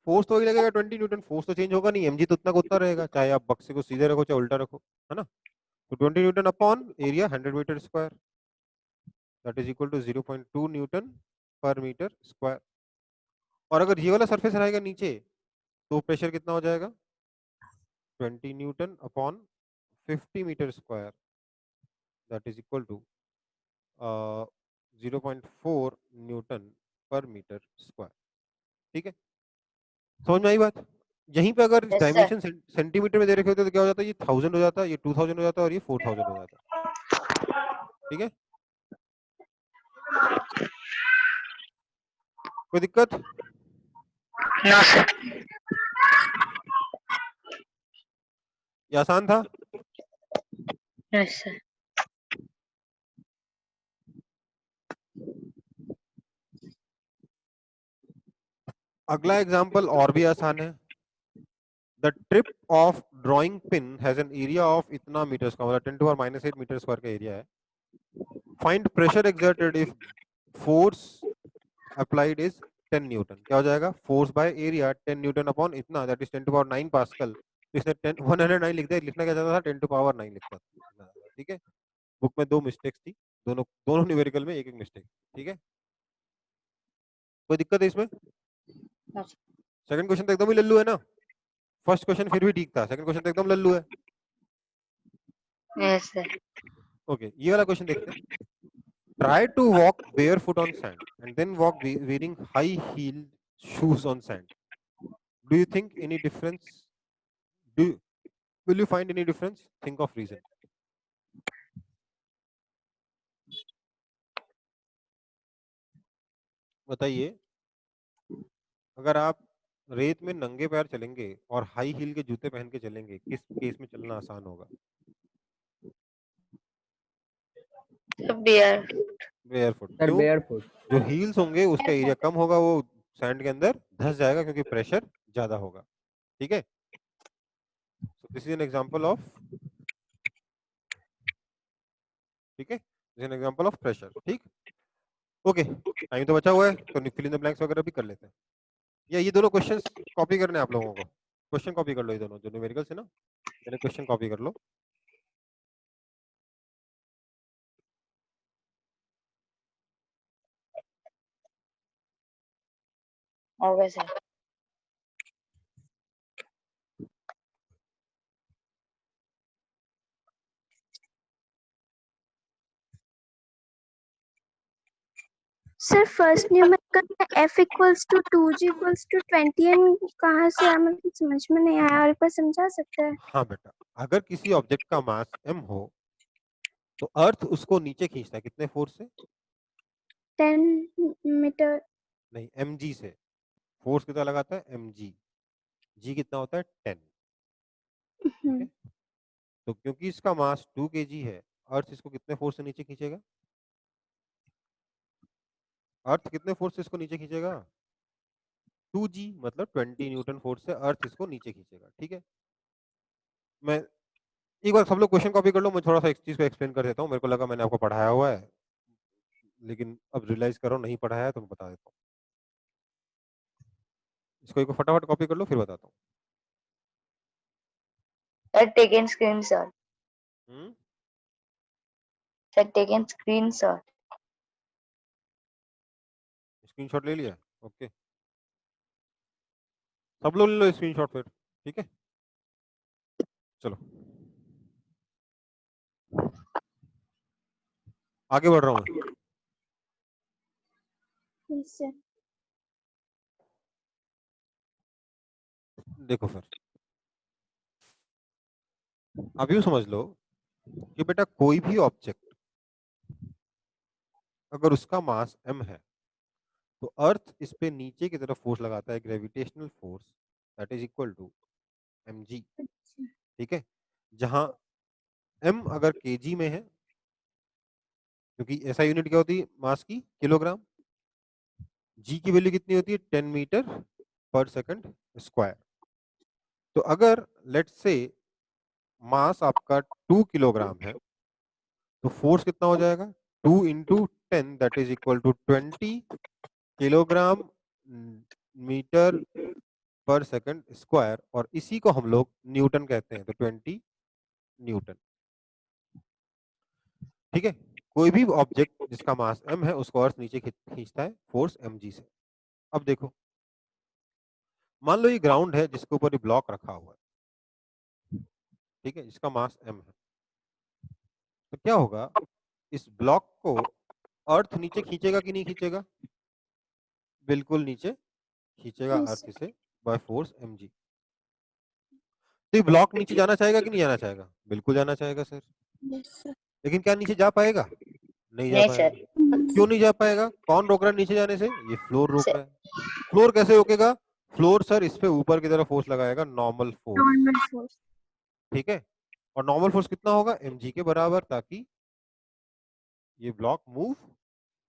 [SPEAKER 1] force तो वही लगेगा 20 न्यूटन, फोर्स तो चेंज होगा नहीं, mg तो उतना का उतना रहेगा, चाहे आप बक्से को सीधे रखो चाहे उल्टा रखो, है ना। तो 20 newton upon area 100 metre square that is equal to 0.2 newton per metre square. और अगर ये वाला सरफेस रहेगा नीचे तो प्रेशर कितना हो जाएगा 20 newton upon 50 metre square that is equal to 0.4 newton per metre square, ठीक है। समझ में आई बात? यहीं पे अगर
[SPEAKER 2] Yes, sir.
[SPEAKER 1] डायमेंशन सेंटीमीटर में दे रखे होते तो क्या हो जाता है, ये 1000 हो जाता, ये 2000 हो जाता और ये 4000 हो जाता, ठीक है। कोई दिक्कत?
[SPEAKER 2] No sir.
[SPEAKER 1] ये आसान था?
[SPEAKER 2] Yes sir.
[SPEAKER 1] अगला एग्जाम्पल और भी आसान है। The trip of drawing pin has an area of इतना मीटर स्क्वायर, 10⁻⁸ मीटर स्क्वायर का एरिया है। Find pressure exerted if force applied is 10 Newton. क्या हो जाएगा? Force by area 10 Newton upon इतना, दैट इज 10⁹ पास्कल। तो इसने 109 लिख दिया, लिखना क्या चाहता था? 10⁹ लिखता था। ठीक है, बुक में 2 मिस्टेक्स थी, दोनों दोनों न्यूमेरिकल में एक एक मिस्टेक। ठीक है, कोई दिक्कत है इसमें? सेकंड क्वेश्चन तो एकदम ही लल्लू है ना। फर्स्ट क्वेश्चन फिर भी ठीक था, सेकंड क्वेश्चन तो एकदम लल्लू है।
[SPEAKER 2] Yes sir.
[SPEAKER 1] ओके, ये वाला क्वेश्चन देखते हैं। Try to walk barefoot on sand and then walk wearing high-heeled shoes on sand. Do you think any difference? Will you find any difference? Think of reason. बताइए, अगर आप रेत में नंगे पैर चलेंगे और हाई हील के जूते पहन के चलेंगे, किस केस में चलना आसान होगा? बेयरफुट।
[SPEAKER 4] सर
[SPEAKER 1] क्यों?
[SPEAKER 4] बेयरफुट।
[SPEAKER 1] जो हील्स होंगे उसका एरिया कम होगा, वो सैंड के अंदर धंस जाएगा क्योंकि प्रेशर ज्यादा होगा। ठीक है, so this is an example of, ठीक है, this is an example of pressure. ठीक, ओके, टाइम तो बचा हुआ है तो फिल इन द ब्लैंक्स वगैरह भी कर लेते हैं। या ये दोनों क्वेश्चंस कॉपी करने हैं आप लोगों को? क्वेश्चन कॉपी कर लो, ये दोनों जो न्यूमेरिकल है ना, मैंने क्वेश्चन कॉपी कर लो।
[SPEAKER 2] Okay sir.
[SPEAKER 3] Sir first numerical में f equals to 2g equals to 20 कहाँ से आया, मतलब समझ में नहीं आया, और एक बार समझा सकते हैं?
[SPEAKER 1] हाँ बेटा, अगर किसी ऑब्जेक्ट का मास m हो तो अर्थ उसको नीचे खींचता है कितने फोर्स से?
[SPEAKER 3] 10 मीटर।
[SPEAKER 1] नहीं, mg से। फोर्स कितना लगाता है? mg। g कितना होता है? 10। ठीक है, तो क्योंकि इसका मास 2 kg है, अर्थ इसको कितने फोर्स से नीचे खींचेगा? अर्थ कितने फोर्स से इसको नीचे खींचेगा? 2g, मतलब 20 न्यूटन फोर्स से अर्थ इसको नीचे खींचेगा। ठीक है, मैं एक बार सब लोग क्वेश्चन कॉपी कर लो, मैं थोड़ा सा एक चीज को एक्सप्लेन कर देता हूँ। मेरे को लगा मैंने आपको पढ़ाया हुआ है, लेकिन अब रियलाइज करो नहीं पढ़ाया है तो मैं बता देता हूँ। इसको एक फटाफट कॉपी कर लो, फिर बताता हूँ।
[SPEAKER 2] Sir taken screenshot. Sir taken screenshot.
[SPEAKER 1] Screenshot ले लिया? ओके, सब लोग ले लो स्क्रीनशॉट फिर। ठीक है, चलो आगे बढ़ रहा हूँ मैं।
[SPEAKER 3] इससे
[SPEAKER 1] देखो फिर, अब यूं समझ लो कि बेटा कोई भी ऑब्जेक्ट अगर उसका मास m है तो अर्थ इस पे नीचे की तरफ फोर्स लगाता है, gravitational force, that is equal to mg। ठीक है, जहां m अगर kg में है, क्योंकि ऐसा यूनिट क्या होती है मास की? किलोग्राम। g की वैल्यू कितनी होती है? 10 मीटर पर सेकंड स्क्वायर। तो अगर लेट्स से मास आपका 2 किलोग्राम है तो फोर्स कितना हो जाएगा? 2 into 10, that is equal to 20 kilogram metre per second square, और इसी को हम लोग न्यूटन कहते हैं, तो 20 न्यूटन। ठीक है, कोई भी ऑब्जेक्ट जिसका मास m है उसको अर्थ नीचे खींचता है फोर्स mg से। अब देखो, मान लो ये ग्राउंड है जिसके ऊपर ये ब्लॉक रखा हुआ है, ठीक है, जिसका मास m है, तो क्या होगा? इस ब्लॉक को अर्थ नीचे खींचेगा कि नहीं खींचेगा? बिल्कुल नीचे खींचेगा अर्थ इसे बाय फोर्स mg। तो ये ब्लॉक नीचे जाना चाहेगा कि नहीं जाना चाहेगा? बिल्कुल जाना चाहेगा सर।
[SPEAKER 5] Yes, sir.
[SPEAKER 1] लेकिन क्या नीचे जा पाएगा? नहीं जा
[SPEAKER 2] नहीं
[SPEAKER 1] पाएगा।
[SPEAKER 2] सर।
[SPEAKER 1] क्यों नहीं जा पाएगा? कौन रोक रहा है नीचे जाने से? ये फ्लोर रोक रहा है। फ्लोर कैसे रोकेगा? फ्लोर सर इस पे ऊपर की तरफ फोर्स लगाएगा, नॉर्मल फोर्स,
[SPEAKER 3] नॉर्मल फोर्स।
[SPEAKER 1] ठीक है। और नॉर्मल फोर्स कितना होगा? mg के बराबर, ताकि ये ब्लॉक मूव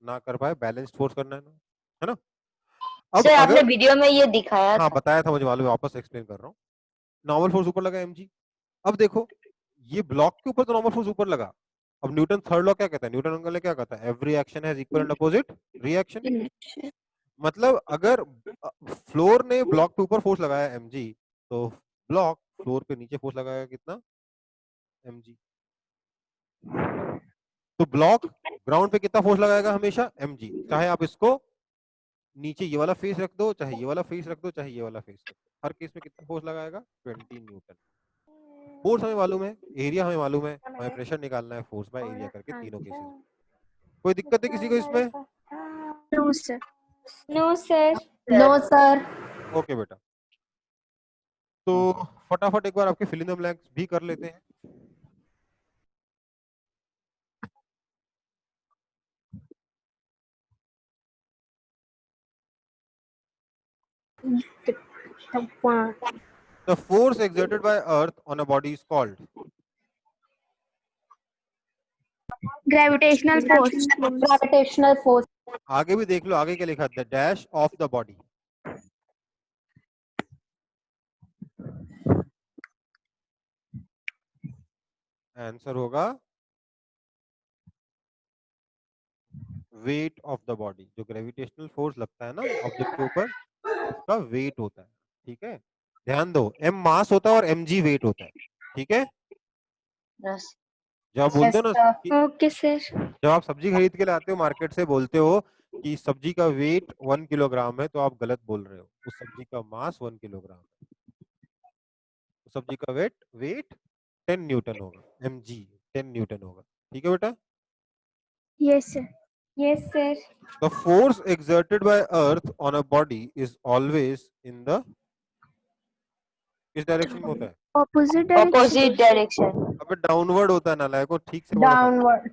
[SPEAKER 1] ना कर पाए, बैलेंस फोर्स करना है ना। अब
[SPEAKER 2] सर आपने
[SPEAKER 1] अगर
[SPEAKER 2] वीडियो में ये दिखाया
[SPEAKER 1] हाँ
[SPEAKER 2] था।
[SPEAKER 1] बताया था, मुझे मालूम है, वापस एक्सप्लेन कर रहा हूँ। नॉर्मल फोर्स ऊपर लगा mg। अब देखो ये ब्लॉक के ऊपर तो नॉर्मल फोर्स ऊपर लगा। अब न्यूटन थर्ड लॉ क्या कहता है? न्यूटन अंकल क्या कहता है? Every action has equal and opposite reaction. मतलब अगर फ्लोर ने ब्लॉक के ऊपर फोर्स लगाया mg, तो ब्लॉक फ्लोर पे नीचे फोर्स लगाएगा कितना? mg। तो ब्लॉक ग्राउंड पे कितना फोर्स लगाएगा? हमेशा mg। चाहे आप इसको नीचे ये वाला फेस रख दो, चाहे ये वाला फेस रख दो, चाहे ये वाला फेस रख दो, हर केस में कितना फोर्स लगाएगा? 20 न्यूटन। फोर्स हमें मालूम है, एरिया हमें मालूम है, हमें प्रेशर निकालना है फोर्स बाय एरिया करके तीनों केसेस में। कोई दिक्कत है किसी को इसमें?
[SPEAKER 3] No sir.
[SPEAKER 6] No sir. No sir.
[SPEAKER 1] Okay बेटा, तो फटाफट एक बार आपके फिल इन द ब्लैंक्स भी कर लेते हैं। The force exerted by Earth on a body is called?
[SPEAKER 3] Gravitational force.
[SPEAKER 6] Gravitational force.
[SPEAKER 1] आगे भी देख लो, आगे क्या लिखा है? The dash of the body. Answer होगा वेट ऑफ द बॉडी। जो ग्रेविटेशनल फोर्स लगता है ना ऑब्जेक्ट के ऊपर, उसका वेट होता है, ठीक है। ध्यान दो, m मास होता है और mg वेट होता है, ठीक है।
[SPEAKER 2] Yes.
[SPEAKER 1] जब आप बोलते हो ना कि
[SPEAKER 6] ओके सर।
[SPEAKER 1] जब आप सब्जी खरीद के लाते हो मार्केट से, बोलते हो कि सब्जी का वेट 1 किलोग्राम है, तो आप गलत बोल रहे हो। उस सब्जी का मास 1 किलोग्राम है, उस सब्जी का वेट 10 न्यूटन होगा, mg 10 न्यूटन होगा, ठीक है बेटा।
[SPEAKER 3] Yes sir.
[SPEAKER 6] Yes sir.
[SPEAKER 1] The force exerted by Earth on a body is always in the किस डायरेक्शन में होता है?
[SPEAKER 3] Opposite direction.
[SPEAKER 2] Opposite direction.
[SPEAKER 1] अबे डाउनवर्ड होता है नालायको, ठीक से पढ़ो।
[SPEAKER 6] डाउनवर्ड।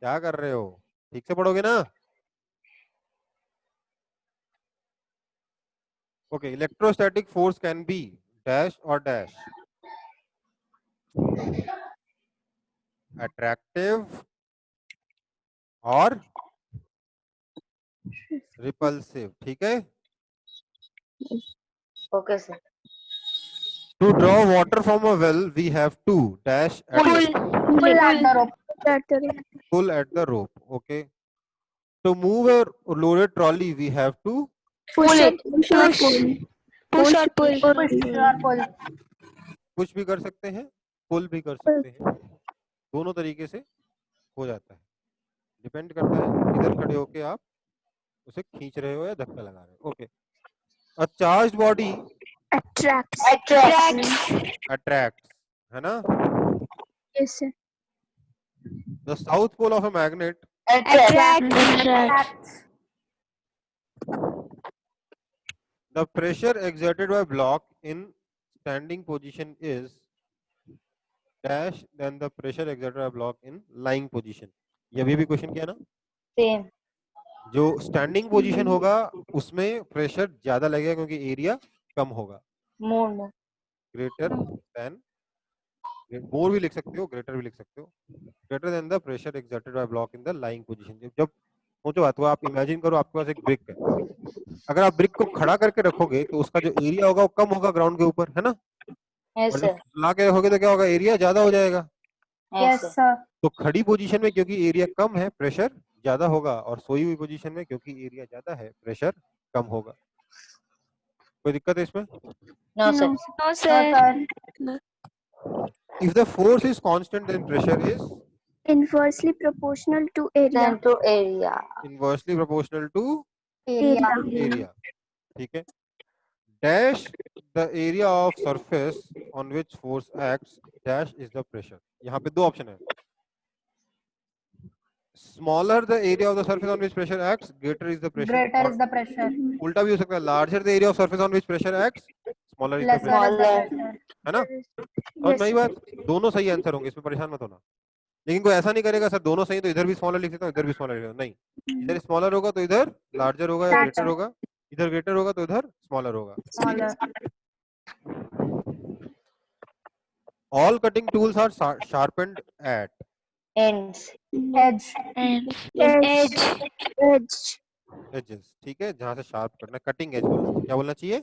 [SPEAKER 1] क्या कर रहे हो? ठीक से पढ़ोगे ना? Okay, electrostatic force can be dash और डैश, अट्रैक्टिव और रिपल्सिव, ठीक है।
[SPEAKER 2] Okay sir.
[SPEAKER 1] To draw water from a well, we have to dash at
[SPEAKER 2] Pull.
[SPEAKER 6] Pull at the rope.
[SPEAKER 1] pull at the rope, okay. To move a loaded trolley, we have to
[SPEAKER 2] Pull it.
[SPEAKER 6] Push और पुल। Push और पुल।
[SPEAKER 1] Push भी कर सकते हैं, पुल भी कर सकते हैं, दोनों तरीके से हो जाता है। डिपेंड करता है किधर खड़े होके आप उसे खींच रहे हो या धक्का लगा रहे हो, okay. A charged body
[SPEAKER 3] attracts.
[SPEAKER 1] attracts, है ना।
[SPEAKER 3] Yes sir.
[SPEAKER 1] The south pole of a magnet
[SPEAKER 2] Attract.
[SPEAKER 1] The pressure exerted by block in standing position is dash than the pressure exerted by block in lying position। ये अभी भी question किया ना।
[SPEAKER 2] Same.
[SPEAKER 1] जो standing position होगा उसमें pressure ज्यादा लगेगा क्योंकि एरिया कम होगा।
[SPEAKER 2] More.
[SPEAKER 1] ग्रेटर देन, मोर भी लिख सकते हो, ग्रेटर भी लिख सकते हो। Greater than the pressure exerted by block in the lying position. जब सोचो बात को, आप इमेजिन करो आपके पास एक ब्रिक है, अगर आप ब्रिक को खड़ा करके रखोगे तो उसका जो एरिया होगा वो कम होगा ग्राउंड के ऊपर, है ना।
[SPEAKER 2] Yes
[SPEAKER 1] और
[SPEAKER 2] sir.
[SPEAKER 1] जब ला के रखोगे तो क्या होगा? एरिया ज्यादा हो जाएगा।
[SPEAKER 2] Yes sir.
[SPEAKER 6] सर।
[SPEAKER 1] तो खड़ी पोजीशन में क्योंकि एरिया कम है प्रेशर ज्यादा होगा, और सोई हुई पोजीशन में क्योंकि एरिया ज्यादा है प्रेशर कम होगा। कोई दिक्कत है इसमें?
[SPEAKER 2] No sir.
[SPEAKER 6] No sir.
[SPEAKER 1] If the force is constant, then pressure is
[SPEAKER 3] inversely proportional to area.
[SPEAKER 2] Then to area.
[SPEAKER 1] inversely proportional to
[SPEAKER 6] area.
[SPEAKER 1] area, ठीक है। Dash the area of surface on which force acts, dash is the pressure। यहाँ पे दो option है, smaller the area of the surface on which pressure acts, greater is the pressure।
[SPEAKER 6] Greater is the pressure.
[SPEAKER 1] उल्टा भी हो सकता है, larger the area of surface on which pressure acts, smaller is the
[SPEAKER 6] lesser
[SPEAKER 1] pressure,
[SPEAKER 6] is the
[SPEAKER 2] Smaller.
[SPEAKER 6] प्रेशर।
[SPEAKER 1] है ना। और नई बात, दोनों सही आंसर होंगे, इसमें परेशान मत होना। लेकिन कोई ऐसा नहीं करेगा सर दोनों सही तो इधर भी स्मॉलर लिख देता हूँ इधर भी स्मॉलर लिख देता हूँ, नहीं, इधर स्मॉलर होगा तो इधर लार्जर होगा या ग्रेटर होगा, इधर ग्रेटर होगा तो इधर स्मॉलर होगा। All cutting tools are sharpened at
[SPEAKER 2] ends,
[SPEAKER 5] edge,
[SPEAKER 3] edge, edge,
[SPEAKER 1] edges, ठीक है, जहां से शार्प करना, कटिंग एज बोलना चाहिए, क्या बोलना चाहिए,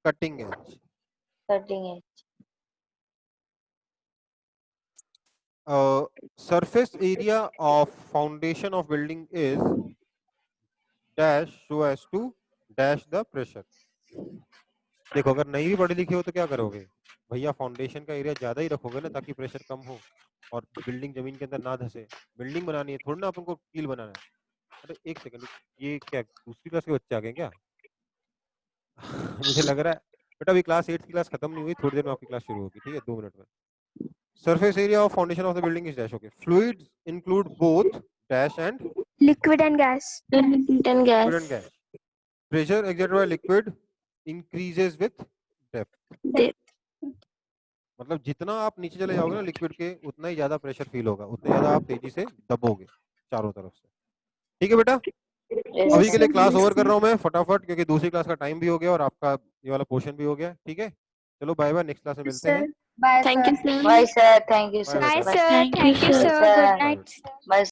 [SPEAKER 1] cutting edge.
[SPEAKER 2] cutting edge,
[SPEAKER 1] Surface area of foundation of building is dash so as to dash the pressure। देखो अगर नहीं भी पढ़े लिखे हो तो क्या करोगे भैया, फाउंडेशन का एरिया ज्यादा ही रखोगे ना ताकि प्रेशर कम हो और बिल्डिंग जमीन के अंदर ना धसे। बिल्डिंग बनानी है थोड़ी ना अपन को कील बनाना है। अरे एक सेकंड, ये क्या दूसरी क्लास के बच्चे आ गए क्या? मुझे लग रहा है बेटा अभी क्लास 8 की क्लास खत्म नहीं हुई, थोड़ी देर में आपकी क्लास शुरू होगी, ठीक है, 2 मिनट में। Surface area of foundation of the building is dash, okay. Fluids include both dash and
[SPEAKER 3] liquid and gas,
[SPEAKER 6] Liquid and gas.
[SPEAKER 1] liquid and gas. Pressure exerted by liquid increases with depth।
[SPEAKER 6] Depth।
[SPEAKER 1] मतलब जितना आप नीचे चले जाओगे ना liquid के उतना ही ज्यादा प्रेशर फील होगा, उतना ज्यादा आप तेजी से दबोगे चारों तरफ से। ठीक है बेटा,
[SPEAKER 2] yes,
[SPEAKER 1] अभी के लिए
[SPEAKER 2] sir.
[SPEAKER 1] क्लास ओवर कर रहा हूँ मैं फटाफट क्योंकि दूसरी क्लास का टाइम भी हो गया और आपका ये वाला पोर्शन भी हो गया। ठीक है, चलो बाय बाय, नेक्स्ट क्लास में मिलते हैं।
[SPEAKER 5] bye
[SPEAKER 6] Thank
[SPEAKER 5] sir.
[SPEAKER 6] you, sir.
[SPEAKER 2] Bye sir, thank you sir.
[SPEAKER 1] Bye,
[SPEAKER 6] Bye,
[SPEAKER 1] bye.
[SPEAKER 6] sir. Thank you,
[SPEAKER 2] Bye,
[SPEAKER 6] sir.
[SPEAKER 2] sir.
[SPEAKER 6] Good night.
[SPEAKER 1] Bye.
[SPEAKER 2] Bye